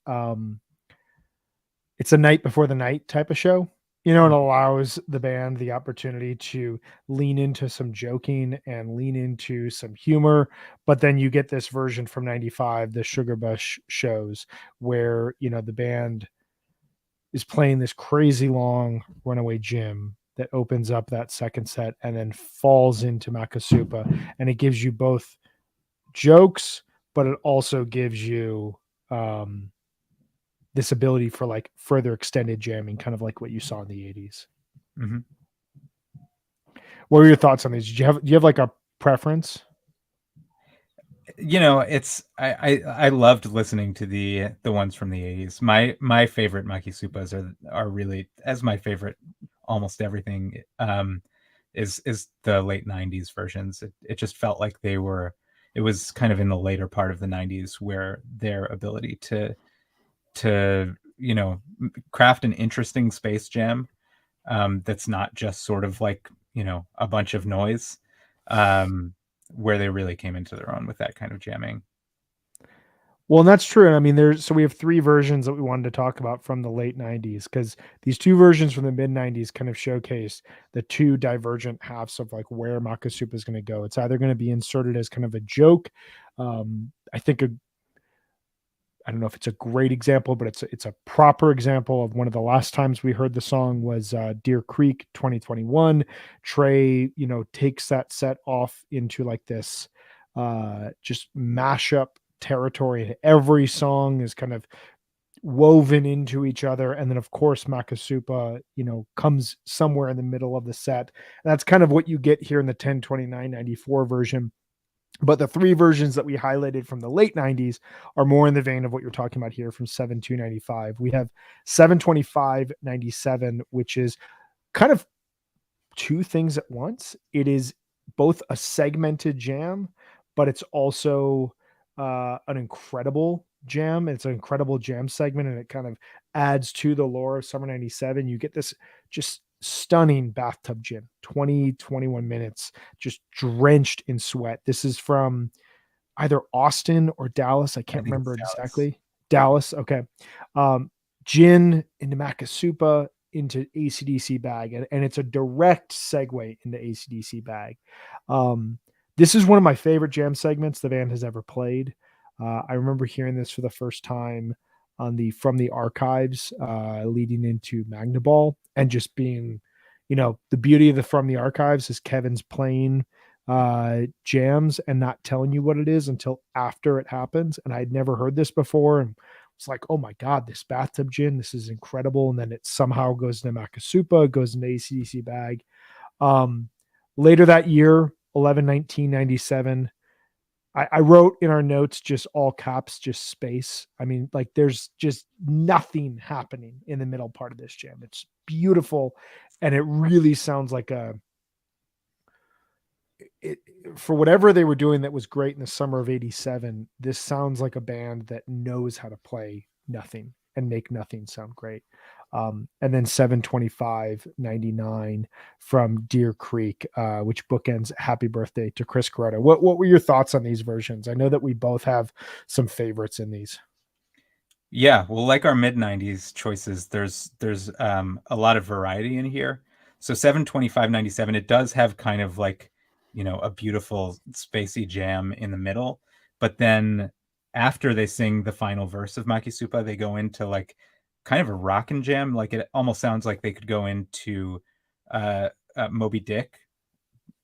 [SPEAKER 1] it's a night before the night type of show. It allows the band the opportunity to lean into some joking and lean into some humor. But then you get this version from 95, the Sugar Bush shows, where, the band is playing this crazy long runaway gym that opens up that second set and then falls into Makisupa. And it gives you both jokes, but it also gives you this ability for like further extended jamming, kind of like what you saw in the 80s.
[SPEAKER 2] Mm-hmm.
[SPEAKER 1] What were your thoughts on these? Do you have like a preference?
[SPEAKER 2] It's I loved listening to the ones from the 80s. My favorite Makisupas are really, as my favorite almost everything, is the late 90s versions. It just felt like it was kind of in the later part of the 90s where their ability to craft an interesting space jam, that's not just sort of like a bunch of noise, where they really came into their own with that kind of jamming.
[SPEAKER 1] Well, and that's true. And I mean, so we have three versions that we wanted to talk about from the late 90s, because these two versions from the mid 90s kind of showcase the two divergent halves of like where Makisupa is going to go. It's either going to be inserted as kind of a joke. I think I don't know if it's a great example, but it's a proper example of one of the last times we heard the song was Deer Creek 2021. Trey, takes that set off into like this just mashup territory. Every song is kind of woven into each other. And then of course Makisupa, comes somewhere in the middle of the set. And that's kind of what you get here in the 10/29/94 version. But the three versions that we highlighted from the late 90s are more in the vein of what you're talking about here from 7/2/95. We have 7/25/97, which is kind of two things at once. It is both a segmented jam, but it's also an incredible jam. It's an incredible jam segment, and it kind of adds to the lore of Summer 97. You get this just stunning bathtub gym, 21 minutes, just drenched in sweat. This is from either Austin or Dallas. I
[SPEAKER 2] I
[SPEAKER 1] can't
[SPEAKER 2] think
[SPEAKER 1] remember
[SPEAKER 2] it's Dallas.
[SPEAKER 1] exactly. Dallas. Okay. Gin into Makisupa into ACDC bag. And it's a direct segue into ACDC bag. This is one of my favorite jam segments the band has ever played. I remember hearing this for the first time on the From the Archives, leading into Magnaball, and just being, the beauty of the From the Archives is Kevin's playing jams and not telling you what it is until after it happens. And I'd never heard this before, and it's like, oh my god, this bathtub gin, this is incredible. And then it somehow goes into Makisupa, goes into ACDC bag. um Later that year, 11/19/97, I wrote in our notes, just all caps, just space. I mean, like, there's just nothing happening in the middle part of this jam. It's beautiful, and it really sounds like it, for whatever they were doing that was great in the summer of 87. This sounds like a band that knows how to play nothing and make nothing sound great. And then 7/25/99 from Deer Creek, which bookends Happy Birthday to Chris Coretta. What were your thoughts on these versions? I know that we both have some favorites in these.
[SPEAKER 2] Yeah, well, like our mid 90s choices, there's a lot of variety in here. So 7/25/97, it does have kind of like, a beautiful spacey jam in the middle, but then after they sing the final verse of Makisupa, they go into like kind of a rockin' jam. Like, it almost sounds like they could go into Moby Dick,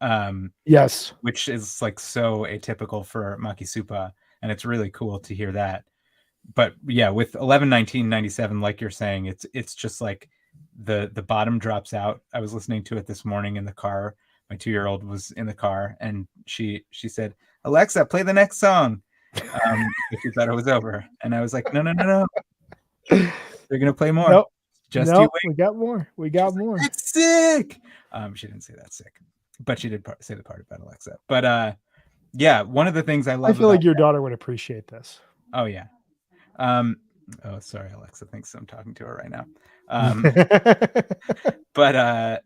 [SPEAKER 2] um,
[SPEAKER 1] Yes.
[SPEAKER 2] which is like so atypical for Makisupa, and it's really cool to hear that. but yeah, with 11/19/97, like you're saying, it's just like the bottom drops out. I was listening to it this morning in the car. My 2-year-old was in the car, and she said, "Alexa, play the next song." If you thought it was over, and I was like, "No, no, no, no, they're gonna play more.
[SPEAKER 1] Nope.
[SPEAKER 2] Just you
[SPEAKER 1] Nope.
[SPEAKER 2] wait."
[SPEAKER 1] We got more. We
[SPEAKER 2] She's
[SPEAKER 1] got
[SPEAKER 2] like,
[SPEAKER 1] more.
[SPEAKER 2] "That's sick." She didn't say that's sick, but she did say the part about Alexa. But yeah, one of the things I
[SPEAKER 1] I
[SPEAKER 2] love
[SPEAKER 1] feel
[SPEAKER 2] about
[SPEAKER 1] like your daughter would appreciate this.
[SPEAKER 2] oh yeah. Um, oh, sorry, Alexa thinks I'm talking to her right now. Um, but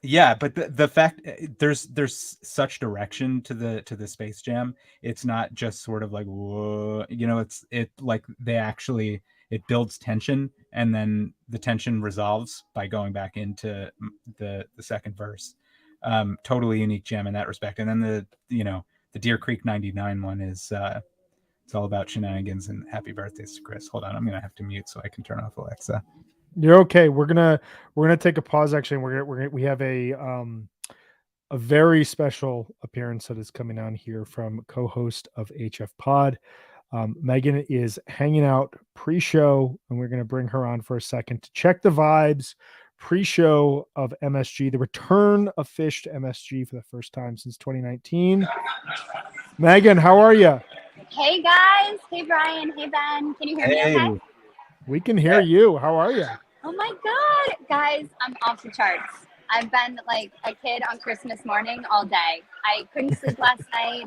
[SPEAKER 2] yeah, but the fact there's such direction to the Space Jam. It's not just sort of like whoa, it like they actually it builds tension, and then the tension resolves by going back into the second verse. Totally unique jam in that respect. And then the Deer Creek 99 one is it's all about shenanigans and happy birthdays to Chris. Hold on, I'm gonna have to mute so I can turn off Alexa.
[SPEAKER 1] You're okay. We're gonna take a pause. Actually, we have a very special appearance that is coming on here from co-host of HFPod. Megan is hanging out pre-show, and we're going to bring her on for a second to check the vibes pre-show of MSG, the return of Fish to MSG for the first time since 2019. Megan, how are you?
[SPEAKER 3] Hey guys. Hey Brian. Hey Ben. Can you hear me okay?
[SPEAKER 1] We can hear you. How are you?
[SPEAKER 3] Oh my God. Guys, I'm off the charts. I've been like a kid on Christmas morning all day. I couldn't sleep last night.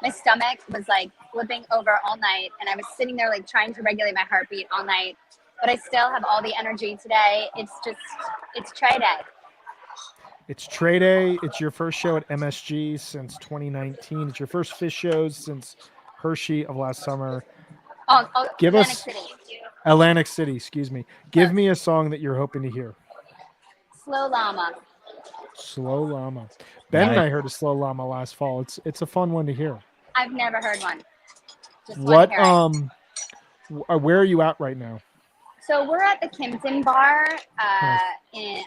[SPEAKER 3] My stomach was like flipping over all night, and I was sitting there like trying to regulate my heartbeat all night. But I still have all the energy today. It's tray day.
[SPEAKER 1] It's Trey Day. It's your first show at MSG since 2019. It's your first Fish shows since Hershey of last summer.
[SPEAKER 3] Give Atlantic City.
[SPEAKER 1] Atlantic City, excuse me. Give me a song that you're hoping to hear.
[SPEAKER 3] Slow Llama.
[SPEAKER 1] Slow Llama. Ben and I heard a Slow Llama last fall. It's a fun one to hear.
[SPEAKER 3] I've never heard one. Just
[SPEAKER 1] what where are you at right now?
[SPEAKER 3] So we're at the Kimpton Bar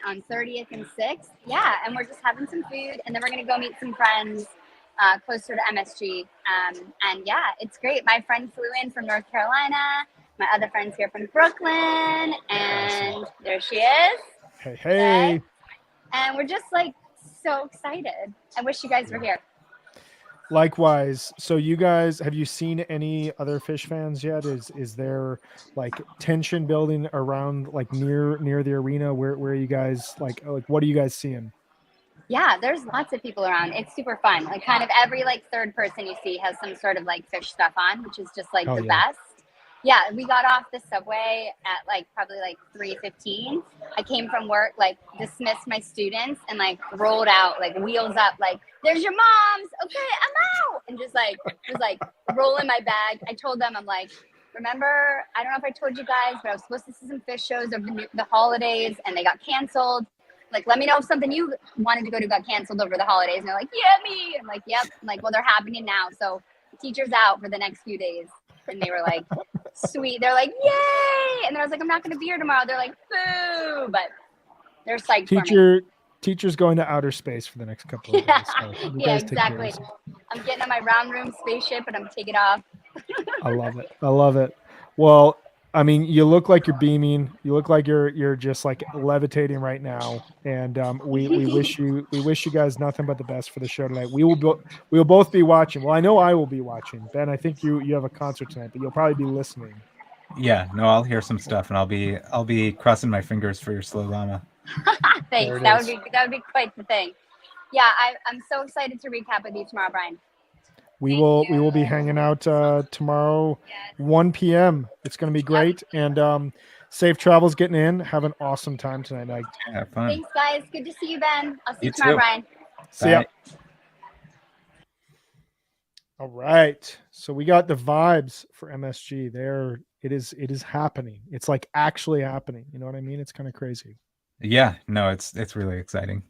[SPEAKER 3] on 30th and 6th. Yeah, and we're just having some food, and then we're going to go meet some friends closer to MSG. And yeah, it's great. My friend flew in from North Carolina. My other friend's here from Brooklyn, and there she is.
[SPEAKER 1] Hey, hey.
[SPEAKER 3] And we're just like so excited. I wish you guys were here.
[SPEAKER 1] Likewise. So you guys, have you seen any other Fish fans yet? Is there like tension building around like near the arena? Where are you guys like what are you guys seeing?
[SPEAKER 3] Yeah, there's lots of people around. It's super fun. Like kind of every like third person you see has some sort of like Fish stuff on, which is just like the best. Yeah, we got off the subway at like probably like 3:15. I came from work, like dismissed my students and like rolled out, like wheels up, like there's your moms. Okay, I'm out, and just like was like rolling my bag. I told them, I'm like, remember, I don't know if I told you guys, but I was supposed to see some Fish shows over the holidays, and they got canceled. Like, let me know if something you wanted to go to got canceled over the holidays. And they're like, yeah, me. I'm like, yep. I'm like, well, they're happening now, so the teacher's out for the next few days. And they were like, sweet. They're like, yay. And then I was like, I'm not going to be here tomorrow. They're like, boo. But they're psyched for me.
[SPEAKER 1] Teacher's going to outer space for the next couple of days. So
[SPEAKER 3] yeah, exactly. I'm getting on my round room spaceship and I'm taking off.
[SPEAKER 1] I love it. Well, I mean, you look like you're beaming. You look like you're just like levitating right now. And we wish you guys nothing but the best for the show tonight. We will both be watching. Well, I know I will be watching. Ben, I think you have a concert tonight, but you'll probably be listening.
[SPEAKER 2] Yeah, no, I'll hear some stuff, and I'll be crossing my fingers for your Slow Llama.
[SPEAKER 3] Thanks. That would be quite the thing. Yeah, I'm so excited to recap with you tomorrow, Brian.
[SPEAKER 1] We will be hanging out tomorrow, 1 p.m. It's going to be great. Yep. And safe travels getting in. Have an awesome time tonight, Meg.
[SPEAKER 2] Yeah, fun.
[SPEAKER 3] Thanks, guys. Good to see you, Ben. I'll see you tomorrow, Brian.
[SPEAKER 1] See ya. All right. So we got the vibes for MSG there. It is happening. It's like actually happening. You know what I mean? It's kind of crazy.
[SPEAKER 2] Yeah, no, it's really exciting.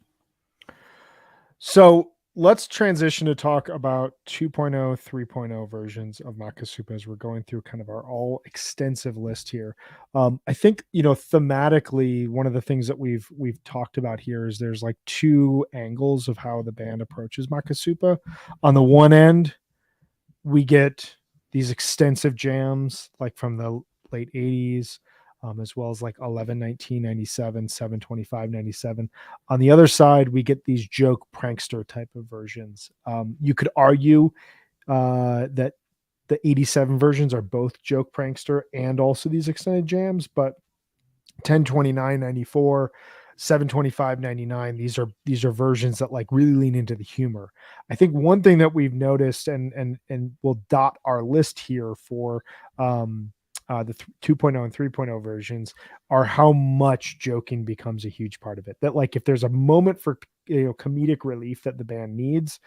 [SPEAKER 1] So let's transition to talk about 2.0, 3.0 versions of Makisupa as we're going through kind of our all extensive list here. I think, thematically, one of the things that we've talked about here is there's like two angles of how the band approaches Makisupa. On the one end, we get these extensive jams like from the late 80s, as well as like 11 19 97, 7 25 97. On the other side, we get these joke prankster type of versions. You could argue that the 87 versions are both joke prankster and also these extended jams, but 1029 94, 725 99, these are versions that like really lean into the humor. I think one thing that we've noticed, and we'll dot our list here for the 2.0 and 3.0 versions, are how much joking becomes a huge part of it. That like if there's a moment for comedic relief that the band needs,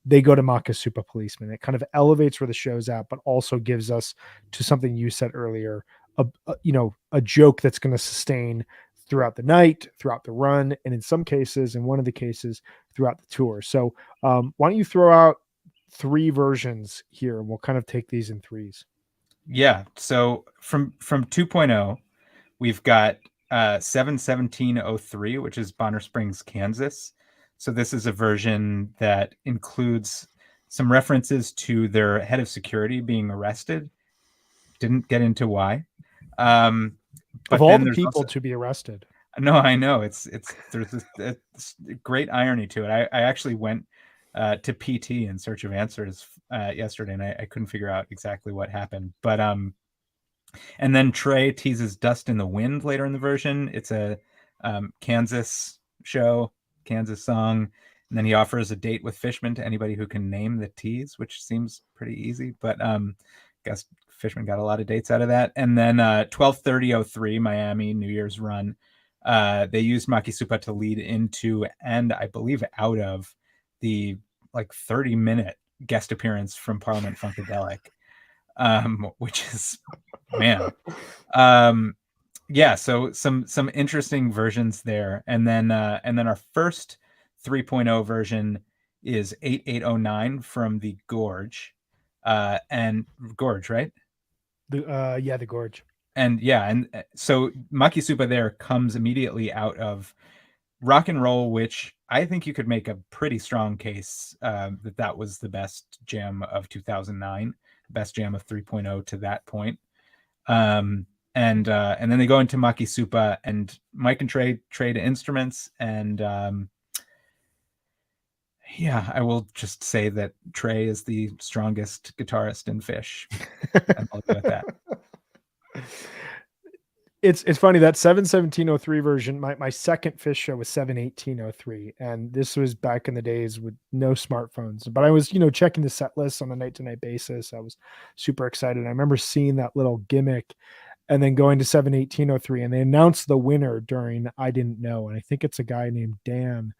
[SPEAKER 1] they go to Makisupa Policeman. It kind of elevates where the show's at, but also gives us, to something you said earlier, a joke that's going to sustain throughout the night, throughout the run, and in some cases, in one of the cases, throughout the tour. So why don't you throw out 3 versions here, and we'll kind of take these in threes.
[SPEAKER 2] Yeah. So from 2.0, we've got 7/17/03, which is Bonner Springs, Kansas. So this is a version that includes some references to their head of security being arrested. Didn't get into why.
[SPEAKER 1] But of all the people to be arrested.
[SPEAKER 2] No, I know. There's this great irony to it. I actually went to PT in search of answers yesterday, and I couldn't figure out exactly what happened. But and then Trey teases Dust in the Wind later in the version. It's a Kansas show, Kansas song. And then he offers a date with Fishman to anybody who can name the tease, which seems pretty easy. But I guess Fishman got a lot of dates out of that. And then 12/30/03, Miami, New Year's run. They used Makisupa to lead into, and I believe out of, the like 30-minute guest appearance from Parliament Funkadelic, which is, man. Yeah, so some interesting versions there. And then our first 3.0 version is 8809 from the Gorge. And Gorge, right?
[SPEAKER 1] The Gorge.
[SPEAKER 2] And so Makisupa there comes immediately out of rock and roll, which I think you could make a pretty strong case that was the best jam of 2009, best jam of 3.0 to that point. And then they go into Makisupa, and Mike and Trey trade instruments, and yeah, I will just say that Trey is the strongest guitarist in Fish. And I'll go with that.
[SPEAKER 1] It's funny that 7/17/03 version. My second Fish show was 7/18/03, and this was back in the days with no smartphones. But I was, checking the set list on a night-to-night basis. I was super excited. I remember seeing that little gimmick, and then going to 7/18/03, and they announced the winner during I Didn't Know, and I think it's a guy named Dan,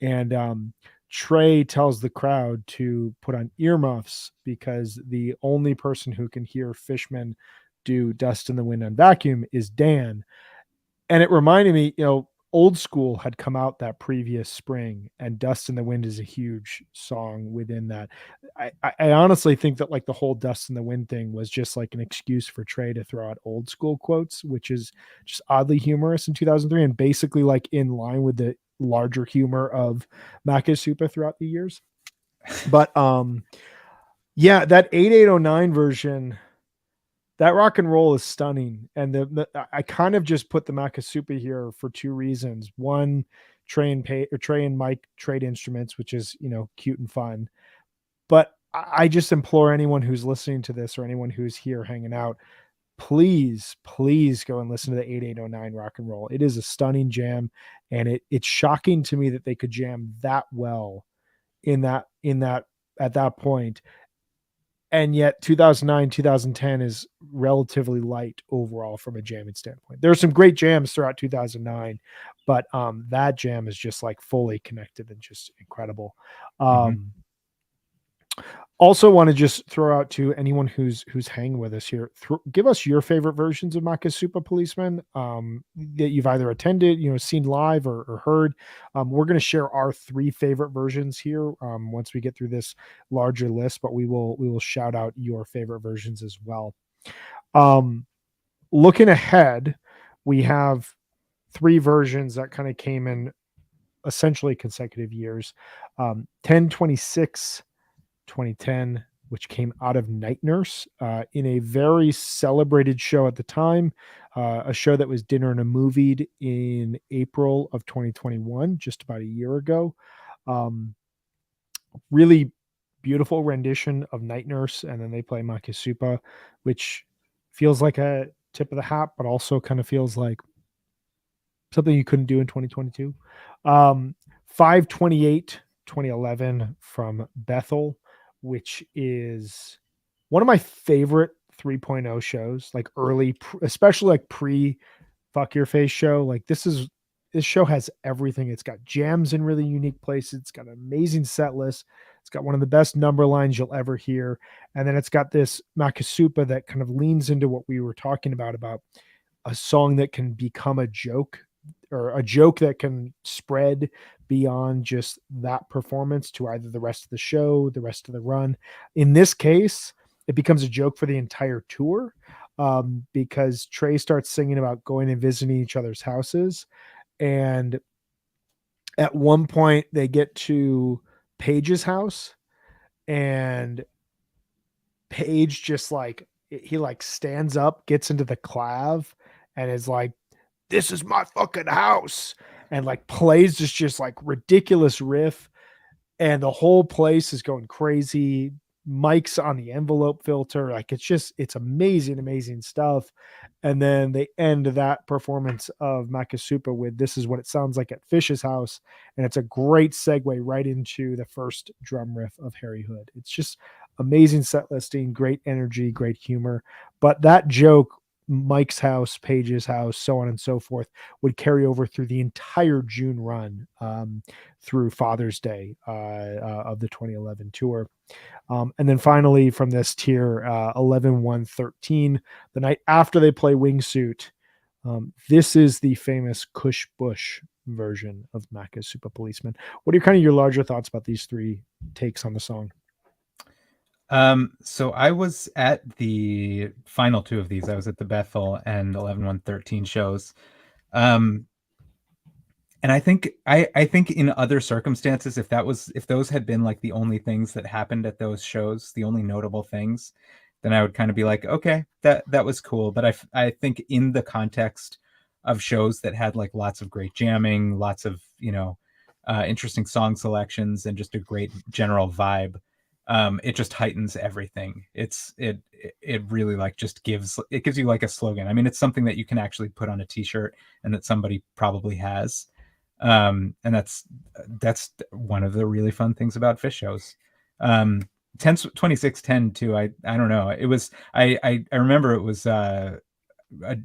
[SPEAKER 1] and Trey tells the crowd to put on earmuffs because the only person who can hear Fishman do Dust in the Wind on vacuum is Dan. And it reminded me, Old School had come out that previous spring, and Dust in the Wind is a huge song within that. I honestly think that like the whole Dust in the Wind thing was just like an excuse for Trey to throw out Old School quotes, which is just oddly humorous in 2003 and basically like in line with the larger humor of Makisupa throughout the years. But yeah, that 8809 version, that rock and roll is stunning. And I kind of just put the Makisupa here for 2 reasons. One, Trey and Mike trade instruments, which is, cute and fun. But I just implore anyone who's listening to this or anyone who's here hanging out, please go and listen to the 8809 rock and roll. It is a stunning jam. And it's shocking to me that they could jam that well in that at that point. And yet 2009, 2010 is relatively light overall from a jamming standpoint. There are some great jams throughout 2009, but that jam is just like fully connected and just incredible. Also want to just throw out to anyone who's hanging with us here, give us your favorite versions of Makisupa Policeman that you've either attended, seen live or heard. We're going to share our 3 favorite versions here once we get through this larger list, but we will shout out your favorite versions as well. Looking ahead, we have 3 versions that kind of came in essentially consecutive years. 10/26 2010 which came out of Night Nurse in a very celebrated show at the time, a show that was Dinner and a Movie in April of 2021, just about a year ago. Really beautiful rendition of Night Nurse, and then they play Makisupa, which feels like a tip of the hat, but also kind of feels like something you couldn't do in 2022. 5/28, 2011 from Bethel, which is one of my favorite 3.0 shows, like early, especially like pre Fuck Your Face show. Like this show has everything. It's got jams in really unique places. It's got an amazing set list. It's got one of the best number lines you'll ever hear. And then it's got this Makisupa that kind of leans into what we were talking about a song that can become a joke, or a joke that can spread beyond just that performance to either the rest of the show, the rest of the run. In this case, it becomes a joke for the entire tour, because Trey starts singing about going and visiting each other's houses. And at one point they get to Paige's house, and Paige just like, he like stands up, gets into the clav, and is like, "This is my fucking house," and like plays this just like ridiculous riff, and the whole place is going crazy. Mike's on the envelope filter. Like it's amazing stuff. And then they end that performance of Makisupa with "This Is What It Sounds Like at Fish's House." And it's a great segue right into the first drum riff of Harry Hood. It's just amazing set listing, great energy, great humor. But that joke, Mike's house, Paige's house, so on and so forth, would carry over through the entire June run, through Father's Day of the 2011 tour. And then finally from this tier, 11/1/13, the night after they play Wingsuit, this is the famous Kush Bush version of Makisupa Policeman. What are kind of your larger thoughts about these three takes on the song?
[SPEAKER 2] So I was at the final two of these. I was at the Bethel and 11/1/13 shows. And I think in other circumstances, if those had been like the only things that happened at those shows, the only notable things, then I would kind of be like, okay, that was cool. But I think in the context of shows that had like lots of great jamming, lots of, interesting song selections, and just a great general vibe, it just heightens everything. It really like just gives you like a slogan. I mean, it's something that you can actually put on a t-shirt and that somebody probably has. And that's one of the really fun things about Fish shows. 2610 too. I don't know. It was, I remember it was,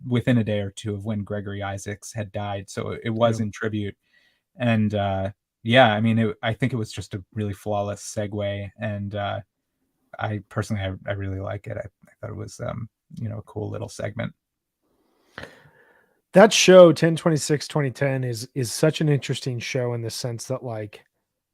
[SPEAKER 2] within a day or two of when Gregory Isaacs had died. So it was in tribute. And, yeah, I mean, I think it was just a really flawless segue. And, I personally, I really like it. I thought it was, a cool little segment.
[SPEAKER 1] That show 10/26/2010 is such an interesting show in the sense that like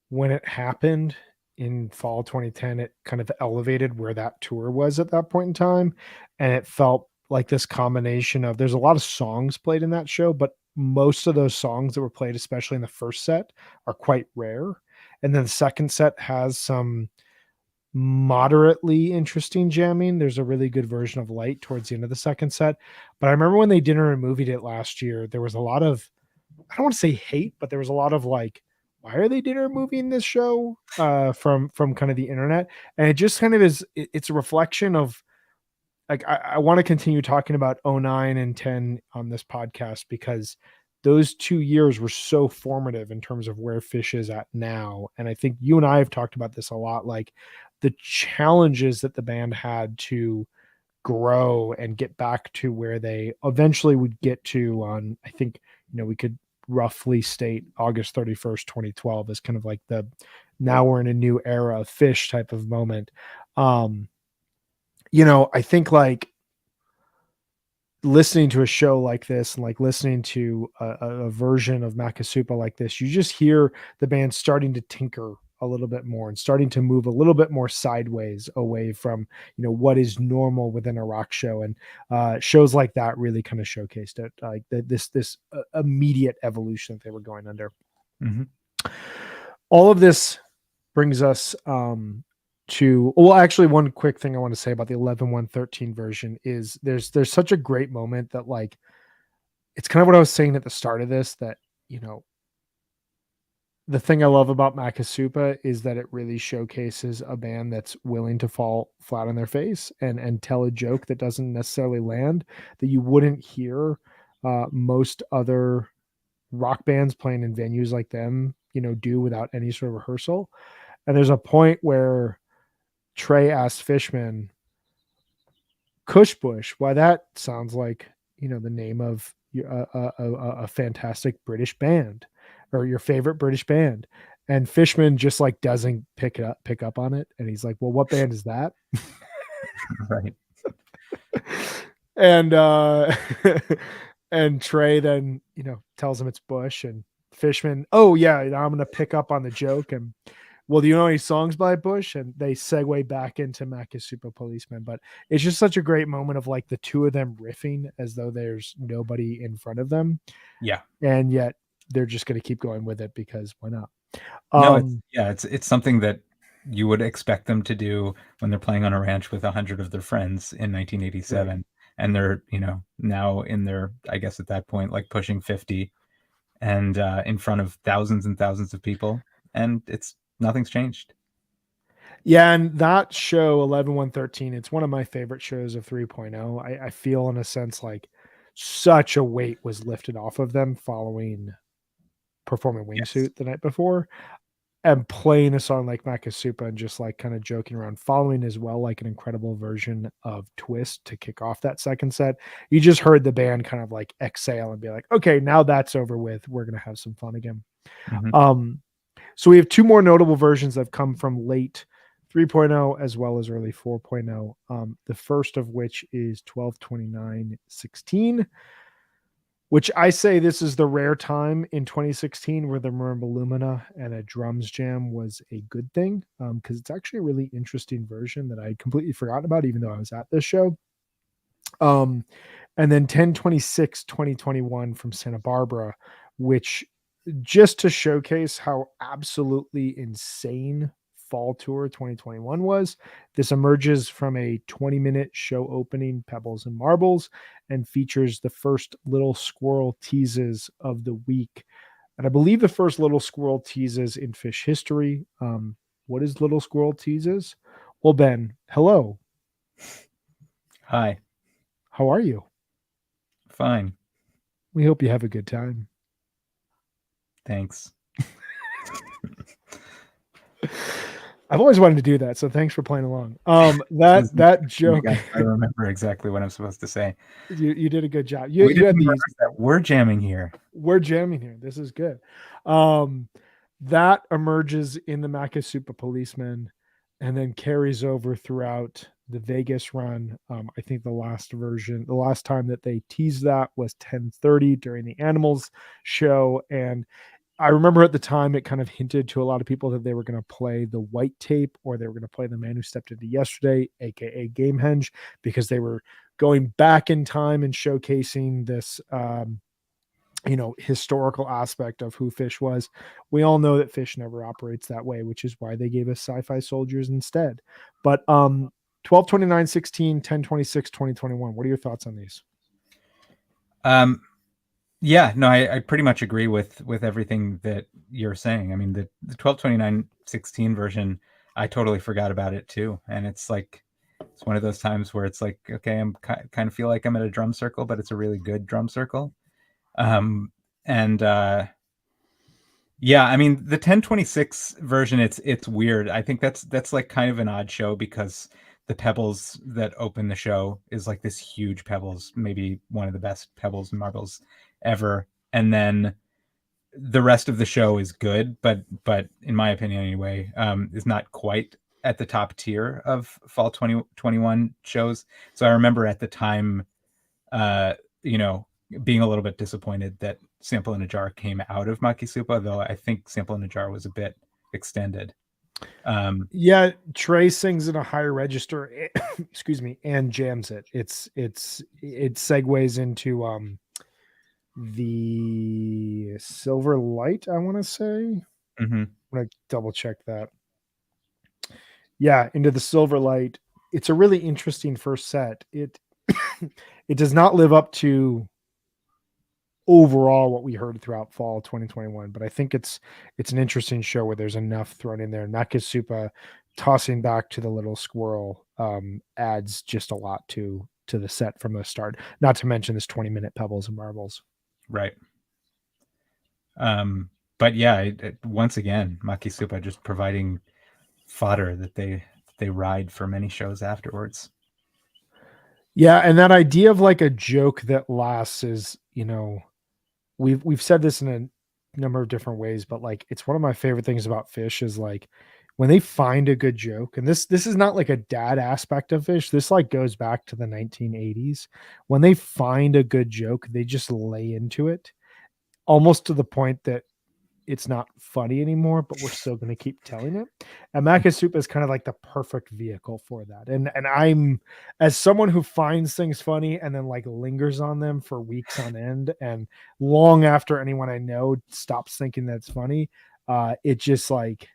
[SPEAKER 1] when it happened in fall 2010, it kind of elevated where that tour was at that point in time. And it felt like this combination of, there's a lot of songs played in that show, but most of those songs that were played, especially in the first set, are quite rare. And then the second set has some moderately interesting jamming. There's a really good version of Light towards the end of the second set. But I remember when they Dinner and Movied it last year, there was a lot of, I don't want to say hate, but there was a lot of like, why are they dinner moving this show, from kind of the internet? And it just kind of is, it's a reflection of like, I want to continue talking about 09 and 10 on this podcast, because those 2 years were so formative in terms of where Fish is at now. And I think you and I have talked about this a lot, like the challenges that the band had to grow and get back to where they eventually would get to on, I think, we could roughly state August 31st, 2012 as kind of like the, now we're in a new era of Fish type of moment. I think like listening to a show like this and like listening to a version of Makisupa like this, you just hear the band starting to tinker a little bit more and starting to move a little bit more sideways away from, what is normal within a rock show. And shows like that really kind of showcased it, like this immediate evolution that they were going under.
[SPEAKER 2] Mm-hmm.
[SPEAKER 1] All of this brings us actually, one quick thing I want to say about the 11.1.13 version is there's such a great moment that, like, it's kind of what I was saying at the start of this, that, you know, the thing I love about Makisupa is that it really showcases a band that's willing to fall flat on their face and tell a joke that doesn't necessarily land, that you wouldn't hear most other rock bands playing in venues like them, you know, do without any sort of rehearsal. And there's a point where Trey asks Fishman, Cushbush, why that sounds like, you know, the name of a fantastic British band, or your favorite British band. And Fishman just like doesn't pick up on it. And he's like, well, what band is that?
[SPEAKER 2] Right.
[SPEAKER 1] And and Trey then, you know, tells him it's Bush, and Fishman, oh yeah, I'm gonna pick up on the joke. And, well, do you know any songs by Bush? And they segue back into Makisupa Policeman. But it's just such a great moment of like the two of them riffing as though there's nobody in front of them.
[SPEAKER 2] Yeah.
[SPEAKER 1] And yet they're just going to keep going with it because why not?
[SPEAKER 2] No, it's something that you would expect them to do when they're playing on a ranch with 100 of their friends in 1987. Right. And they're, you know, now in their, I guess at that point, like pushing 50 and in front of thousands and thousands of people. And nothing's changed.
[SPEAKER 1] Yeah, and that show 11.1.13, it's one of my favorite shows of 3.0. I feel in a sense like such a weight was lifted off of them following performing Wingsuit the night before, and playing a song like Makisupa and just like kind of joking around, following as well like an incredible version of Twist to kick off that second set. You just heard the band kind of like exhale and be like, okay, now that's over with. We're going to have some fun again. Mm-hmm. So we have two more notable versions that have come from late 3.0 as well as early 4.0. The first of which is 12/29/16, which I say this is the rare time in 2016 where the Marimba Lumina and a drums jam was a good thing, because it's actually a really interesting version that I had completely forgotten about, even though I was at this show. And then 10/26/2021 from Santa Barbara, which, just to showcase how absolutely insane Fall Tour 2021 was, this emerges from a 20-minute show opening, Pebbles and Marbles, and features the first Little Squirrel teases of the week. And I believe the first Little Squirrel teases in Phish history. What is Little Squirrel teases? Well, Ben, hello.
[SPEAKER 2] Hi.
[SPEAKER 1] How are you?
[SPEAKER 2] Fine.
[SPEAKER 1] We hope you have a good time.
[SPEAKER 2] Thanks.
[SPEAKER 1] I've always wanted to do that, so thanks for playing along. That joke.
[SPEAKER 2] I remember exactly what I'm supposed to say.
[SPEAKER 1] You did a good job.
[SPEAKER 2] You had these. We're jamming here.
[SPEAKER 1] We're jamming here. This is good. That emerges in the Makisupa Policeman, and then carries over throughout the Vegas run. I think the last time that they teased that was 10:30 during the Animals show, and I remember at the time it kind of hinted to a lot of people that they were going to play the white tape, or they were going to play The Man Who Stepped Into Yesterday, aka Gamehenge, because they were going back in time and showcasing this historical aspect of who Phish was. We all know that Phish never operates that way, which is why they gave us Sci-Fi Soldiers instead. But 12/29/16, 10/26/2021. What are your thoughts on these?
[SPEAKER 2] Yeah, no, I pretty much agree with everything that you're saying. I mean, the 12/29/16 version, I totally forgot about it too. And it's like, it's one of those times where it's like, okay, I'm kind of feel like I'm at a drum circle, but it's a really good drum circle. Yeah, I mean, the 10/26 version, it's weird. I think that's like kind of an odd show, because the Pebbles that open the show is like this huge Pebbles, maybe one of the best Pebbles and Marbles ever. And then the rest of the show is good, but in my opinion anyway, is not quite at the top tier of Fall 2021 shows. So I remember at the time, being a little bit disappointed that Sample in a Jar came out of Makisupa, though I think Sample in a Jar was a bit extended.
[SPEAKER 1] Yeah, Trey sings in a higher register, excuse me, and jams it. It segues into the Silver Light, I want to say.
[SPEAKER 2] Mm-hmm.
[SPEAKER 1] I'm going to double check that. Yeah, Into the Silver Light. It's a really interesting first set. It it does not live up to overall what we heard throughout fall 2021, but I think it's an interesting show where there's enough thrown in there. And Makisupa tossing back to the little squirrel adds just a lot to the set from the start. Not to mention this 20-minute Pebbles and Marbles.
[SPEAKER 2] Right. But yeah, once again, Makisupa just providing fodder that they ride for many shows afterwards.
[SPEAKER 1] Yeah, and that idea of like a joke that lasts is, we've said this in a number of different ways, but like it's one of my favorite things about Fish is like when they find a good joke, and this is not like a dad aspect of Fish. This like goes back to the 1980s. When they find a good joke, they just lay into it almost to the point that it's not funny anymore, but we're still going to keep telling it. And Makisupa is kind of like the perfect vehicle for that. And I'm, as someone who finds things funny and then like lingers on them for weeks on end, and long after anyone I know stops thinking that's funny, it just like,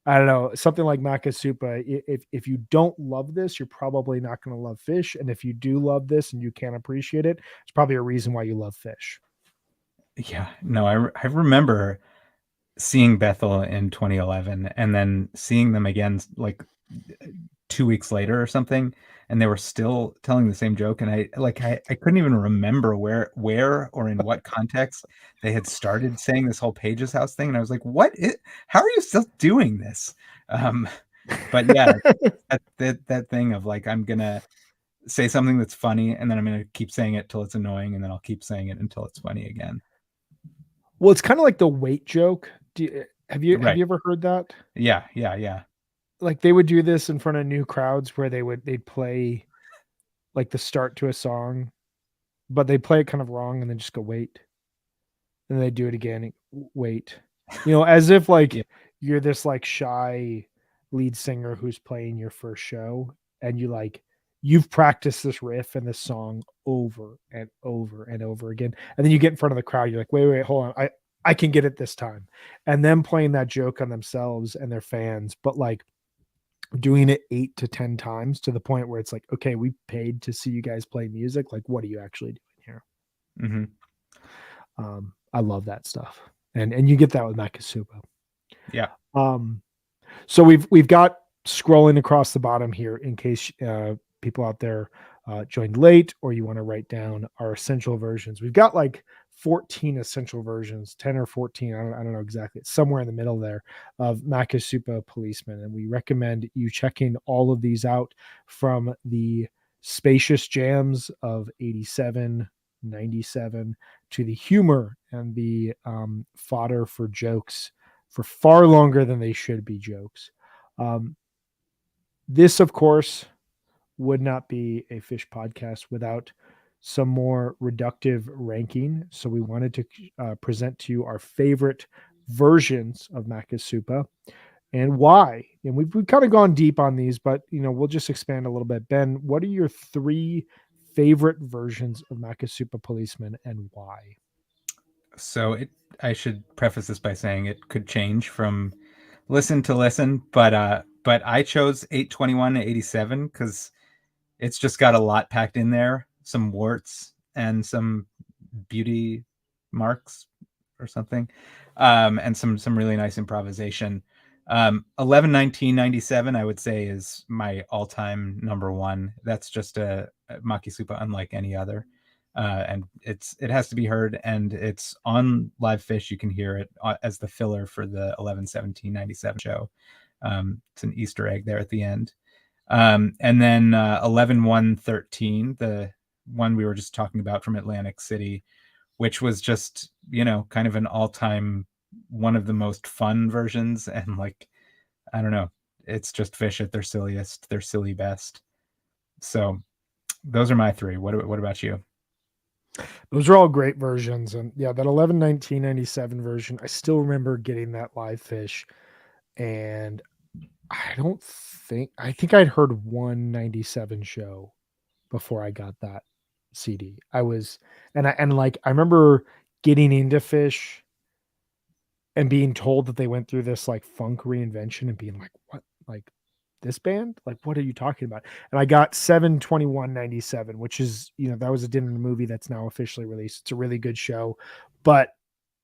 [SPEAKER 1] I don't know, something like Makisupa. If you don't love this, you're probably not going to love Fish. And if you do love this and you can't appreciate it, it's probably a reason why you love Fish.
[SPEAKER 2] Yeah, no, I remember seeing Bethel in 2011 and then seeing them again like 2 weeks later or something, and they were still telling the same joke, and I couldn't even remember where or in what context they had started saying this whole Page's House thing, and I was like, how are you still doing this? But yeah, that thing of like, I'm gonna say something that's funny, and then I'm gonna keep saying it till it's annoying, and then I'll keep saying it until it's funny again.
[SPEAKER 1] Well, it's kind of like the weight joke. Have you ever heard that?
[SPEAKER 2] Yeah.
[SPEAKER 1] Like they would do this in front of new crowds where they'd play like the start to a song, but they play it kind of wrong and then just go wait. And they do it again, wait. As if like
[SPEAKER 2] Yeah.
[SPEAKER 1] you're this like shy lead singer who's playing your first show, and you've practiced this riff and this song over and over and over again. And then you get in front of the crowd, you're like, wait, hold on. I can get it this time. And them playing that joke on themselves and their fans, but like doing it 8 to 10 times to the point where it's like, okay, we paid to see you guys play music. Like, what are you actually doing here?
[SPEAKER 2] Mm-hmm.
[SPEAKER 1] I love that stuff. And you get that with Makisupa.
[SPEAKER 2] Yeah.
[SPEAKER 1] So we've got scrolling across the bottom here in case people out there joined late or you want to write down our essential versions. We've got like 14 essential versions, 10 or 14. I don't know exactly. It's somewhere in the middle there of Makisupa Policeman. And we recommend you checking all of these out from the spacious jams of 87, 97 to the humor and the fodder for jokes for far longer than they should be jokes. This, of course, would not be a Fish podcast without some more reductive ranking. So we wanted to present to you our favorite versions of Makisupa and why. And we've kind of gone deep on these, but we'll just expand a little bit. Ben, what are your 3 favorite versions of Makisupa Policeman and why?
[SPEAKER 2] So I should preface this by saying it could change from listen to listen, but I chose 821 to 87 because it's just got a lot packed in there, some warts and some beauty marks or something, and some really nice improvisation. 11-19-97 I would say is my all-time number one. That's just a Makisupa unlike any other. And it has to be heard, and it's on Live Fish. You can hear it as the filler for the 11-17-97 show. It's an Easter egg there at the end. And then 11-1-13, the one we were just talking about from Atlantic City, which was just kind of an all-time one of the most fun versions, and like, I don't know, it's just Fish at their silliest, their silly best. So those are my 3. What about you?
[SPEAKER 1] Those are all great versions. And yeah, that 11-19-97 version, I still remember getting that Live Fish. And I think I'd heard one 97 show before I got that CD. I remember getting into Fish and being told that they went through this like funk reinvention and being like, what? Like, this band? Like, what are you talking about? And I got 7/21/97, which is, that was a Dinner movie that's now officially released. It's a really good show. But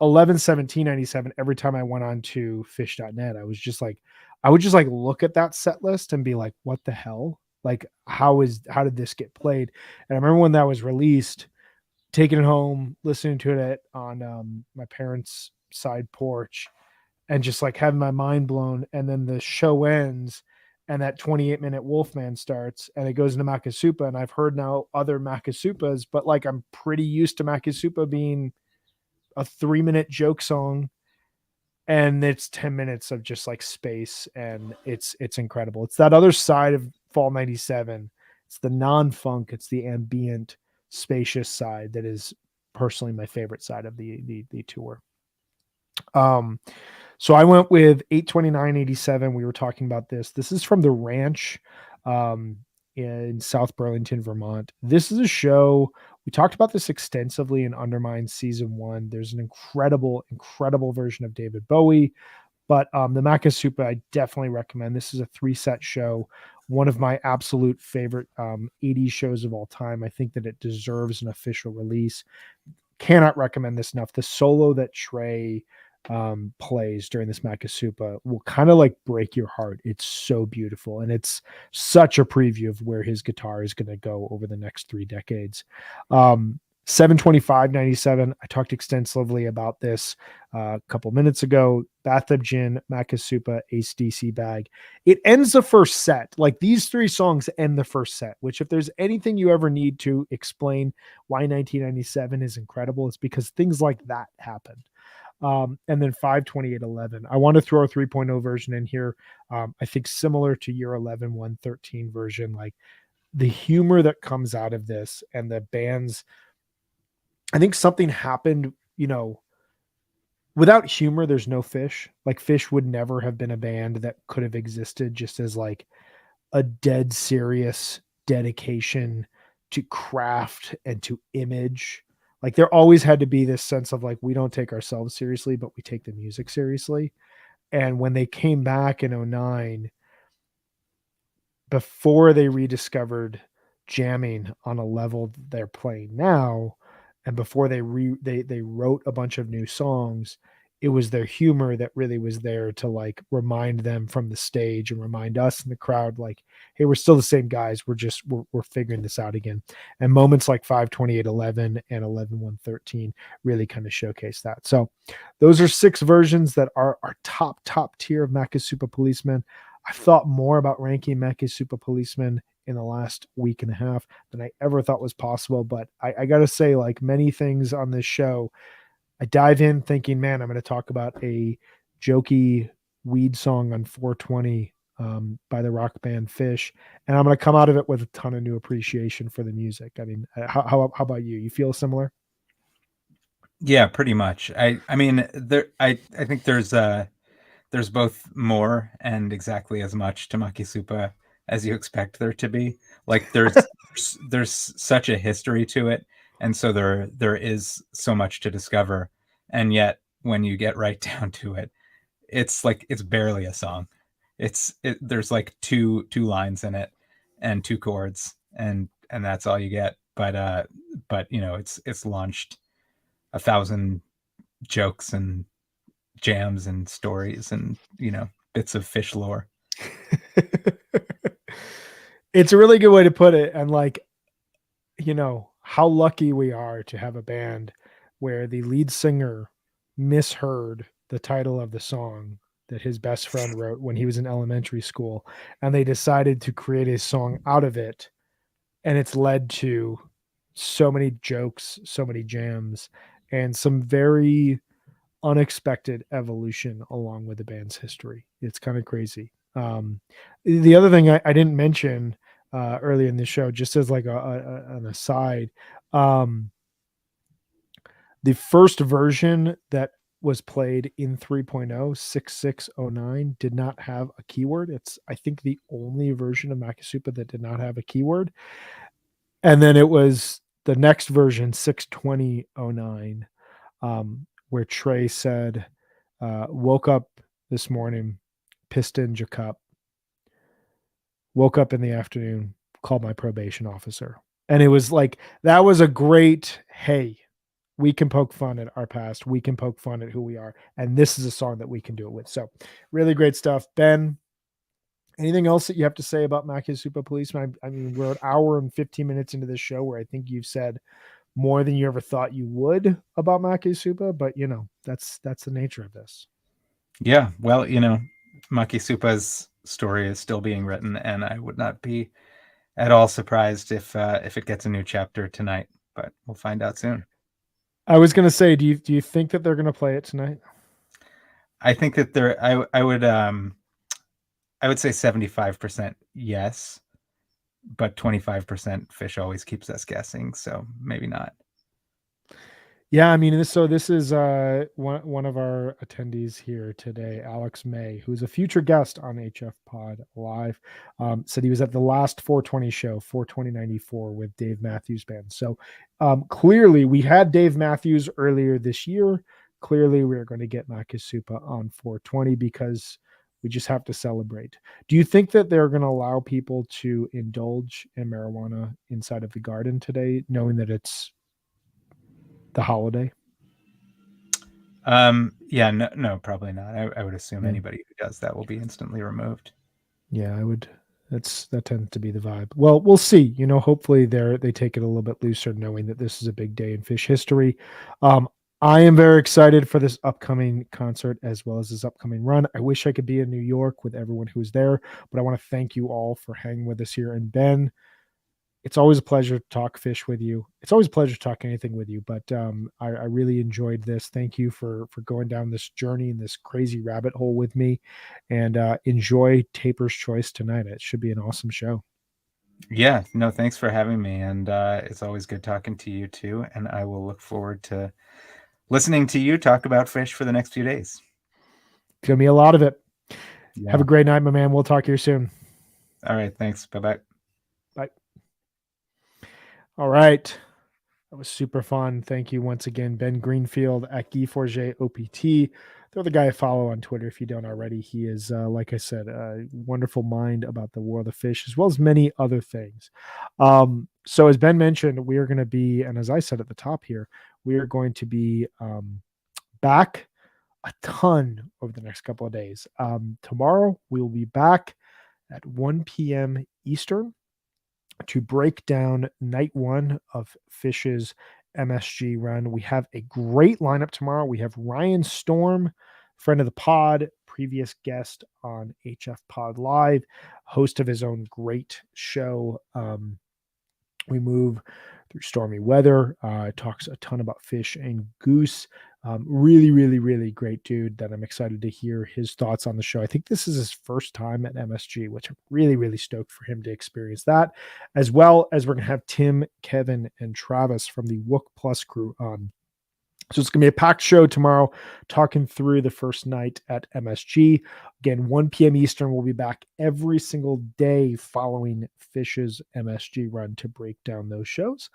[SPEAKER 1] 11/17/97, every time I went on to fish.net, I would just like look at that set list and be like, what the hell? Like, how did this get played? And I remember when that was released, taking it home, listening to it on my parents' side porch, and just like having my mind blown. And then the show ends and that 28-minute Wolfman starts and it goes into Makisupa. And I've heard now other Makisupas, but like I'm pretty used to Makisupa being a 3-minute joke song, and it's 10 minutes of just like space, and it's incredible. It's that other side of Fall 97. It's the non-funk, it's the ambient, spacious side that is personally my favorite side of the tour. So I went with 8/29/87. We were talking about this. This is from the Ranch in South Burlington, Vermont. This is a show. We talked about this extensively in Undermine season 1. There's an incredible, incredible version of David Bowie, but the Makisupa, I definitely recommend. This is a 3-set show. One of my absolute favorite 80s shows of all time. I think that it deserves an official release. Cannot recommend this enough. The solo that Trey plays during this Makisupa will kind of like break your heart. It's so beautiful, and it's such a preview of where his guitar is going to go over the next 3 decades. 7/25/97. I talked extensively about this a couple minutes ago. Bathtub Gin, Makisupa, AC/DC Bag. It ends the first set. Like, these 3 songs end the first set, which, if there's anything you ever need to explain why 1997 is incredible, it's because things like that happened. And then 5/28/11. I want to throw a 3.0 version in here. I think similar to your 11/113 version, like the humor that comes out of this and the bands, I think something happened, without humor, there's no Fish. Like, Fish would never have been a band that could have existed just as like a dead serious dedication to craft and to image. Like, there always had to be this sense of like, we don't take ourselves seriously, but we take the music seriously. And when they came back in 2009, before they rediscovered jamming on a level they're playing now, and before they wrote a bunch of new songs, it was their humor that really was there to like remind them from the stage and remind us in the crowd, like, hey, we're still the same guys. We're figuring this out again. And moments like 5/28/11 and 11/113 really kind of showcase that. So those are 6 versions that are our top tier of Makisupa Policeman. I've thought more about ranking Makisupa Policeman in the last week and a half than I ever thought was possible. But I got to say, like many things on this show, I dive in thinking, man, I'm going to talk about a jokey weed song on 420 by the rock band Fish, and I'm going to come out of it with a ton of new appreciation for the music. I mean, how about you? You feel similar?
[SPEAKER 2] Yeah, pretty much. I mean, I think there's both more and exactly as much to Makisupa as you expect there to be. Like, there's such a history to it, and so there is so much to discover. And yet, when you get right down to it, it's like it's barely a song. There's like two lines in it and 2 chords, and that's all you get. But it's launched 1,000 jokes and jams and stories and bits of Fish lore.
[SPEAKER 1] It's a really good way to put it. And like, how lucky we are to have a band where the lead singer misheard the title of the song that his best friend wrote when he was in elementary school, and they decided to create a song out of it, and it's led to so many jokes, so many jams, and some very unexpected evolution along with the band's history. It's kind of crazy. The other thing I didn't mention earlier in the show, just as like an aside, the first version that was played in 3.0, 6609, did not have a keyword. It's, I think, the only version of Makisupa that did not have a keyword. And then it was the next version, 62009, where Trey said, woke up this morning, pissed in your cup, woke up in the afternoon, called my probation officer. And it was like, that was a great, hey, we can poke fun at our past. We can poke fun at who we are. And this is a song that we can do it with. So really great stuff. Ben, anything else that you have to say about Makisupa Policeman? I mean, we're an hour and 15 minutes into this show where I think you've said more than you ever thought you would about Makisupa, but that's the nature of this.
[SPEAKER 2] Yeah. Well, Makisupa's story is still being written, and I would not be at all surprised if it gets a new chapter tonight, but we'll find out soon.
[SPEAKER 1] I was going to say, do you think that they're going to play it tonight?
[SPEAKER 2] I think that I would say 75% yes, but 25% Fish always keeps us guessing, so maybe not.
[SPEAKER 1] Yeah, I mean, this is one of our attendees here today, Alex May, who's a future guest on HFPod Live, said he was at the last 420 show, 42094, with Dave Matthews Band. So clearly, we had Dave Matthews earlier this year. Clearly, we're going to get Makisupa on 420 because we just have to celebrate. Do you think that they're going to allow people to indulge in marijuana inside of the garden today, knowing that it's the holiday?
[SPEAKER 2] Yeah, no, probably not. I would assume anybody who does that will be instantly removed.
[SPEAKER 1] Yeah, I would. That tends to be the vibe. Well, we'll see. Hopefully they take it a little bit looser, knowing that this is a big day in fish history. I am very excited for this upcoming concert as well as this upcoming run. I wish I could be in New York with everyone who's there, but I want to thank you all for hanging with us here. And Ben, it's always a pleasure to talk fish with you. It's always a pleasure to talk anything with you, but I really enjoyed this. Thank you for going down this journey and this crazy rabbit hole with me, and enjoy Taper's Choice tonight. It should be an awesome show.
[SPEAKER 2] Yeah, no, thanks for having me. And it's always good talking to you too. And I will look forward to listening to you talk about fish for the next few days.
[SPEAKER 1] It's going to be a lot of it.
[SPEAKER 2] Yeah.
[SPEAKER 1] Have a great night, my man. We'll talk to you soon.
[SPEAKER 2] All right. Thanks. Bye-bye.
[SPEAKER 1] Bye. All right. That was super fun. Thank you once again, Ben Greenfield at Guy Forget OPT. They're the guy I follow on Twitter if you don't already. He is, like I said, a wonderful mind about the world of fish, as well as many other things. So as Ben mentioned, we are going to be, and as I said at the top here, we are going to be back a ton over the next couple of days. Tomorrow, we will be back at 1 p.m. Eastern to break down night one of Fish's MSG run. We have a great lineup tomorrow. We have Ryan Storm, friend of the pod, previous guest on HFPod Live, host of his own great show. We move through stormy weather, talks a ton about fish and goose. Really, really, really great dude that I'm excited to hear his thoughts on the show. I think this is his first time at MSG, which I'm really, really stoked for him to experience that, as well as we're going to have Tim, Kevin, and Travis from the Wook Plus crew on. So it's going to be a packed show tomorrow, talking through the first night at MSG. Again, 1 p.m. Eastern, we'll be back every single day following Fish's MSG run to break down those shows.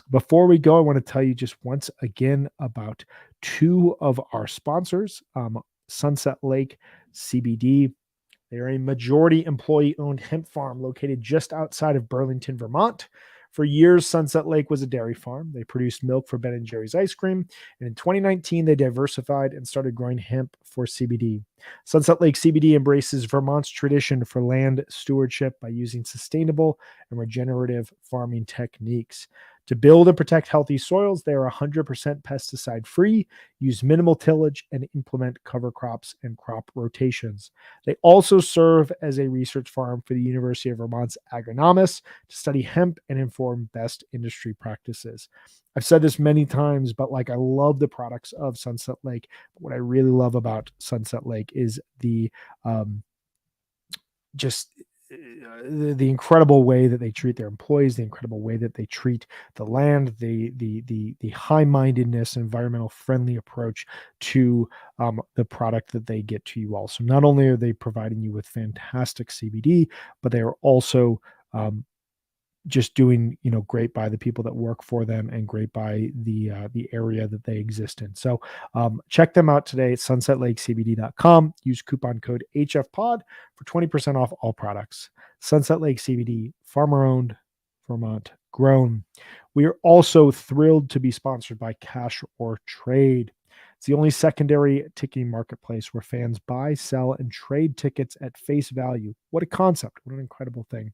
[SPEAKER 1] Before we go, I want to tell you just once again about two of our sponsors, Sunset Lake CBD. They are a majority employee-owned hemp farm located just outside of Burlington, Vermont. For years, Sunset Lake was a dairy farm. They produced milk for Ben & Jerry's ice cream. And in 2019, they diversified and started growing hemp for CBD. Sunset Lake CBD embraces Vermont's tradition for land stewardship by using sustainable and regenerative farming techniques. To build and protect healthy soils, they are 100% pesticide-free, use minimal tillage, and implement cover crops and crop rotations. They also serve as a research farm for the University of Vermont's agronomists to study hemp and inform best industry practices. I've said this many times, but I love the products of Sunset Lake. But what I really love about Sunset Lake is the the incredible way that they treat their employees, the incredible way that they treat the land, the high-mindedness, environmental friendly approach to the product that they get to you all. So not only are they providing you with fantastic CBD, but they are also just doing, great by the people that work for them and great by the area that they exist in. So check them out today at sunsetlakecbd.com. Use coupon code HFPod for 20% off all products. Sunset Lake CBD, farmer owned, Vermont grown. We are also thrilled to be sponsored by Cash or Trade. It's the only secondary ticketing marketplace where fans buy, sell, and trade tickets at face value. What a concept. What an incredible thing.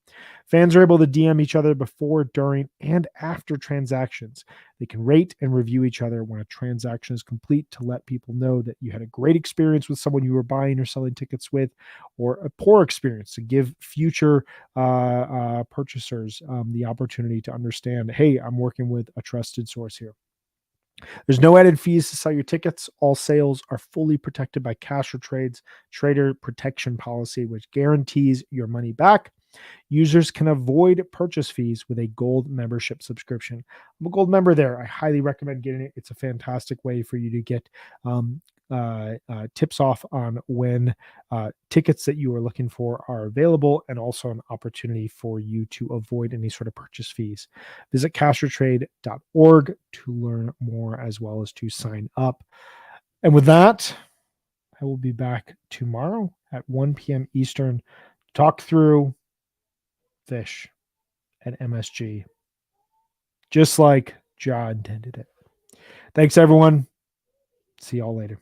[SPEAKER 1] Fans are able to DM each other before, during, and after transactions. They can rate and review each other when a transaction is complete to let people know that you had a great experience with someone you were buying or selling tickets with, or a poor experience, to give future purchasers the opportunity to understand, hey, I'm working with a trusted source here. There's no added fees to sell your tickets. All sales are fully protected by Cash or Trade's Trader Protection Policy, which guarantees your money back. Users can avoid purchase fees with a gold membership subscription. I'm a gold member there. I highly recommend getting it. It's a fantastic way for you to get tips off on when tickets that you are looking for are available, and also an opportunity for you to avoid any sort of purchase fees. Visit cashertrade.org to learn more, as well as to sign up. And with that, I will be back tomorrow at 1 p.m. Eastern to talk through fish at MSG, just like Ja intended it. Thanks, everyone. See y'all later.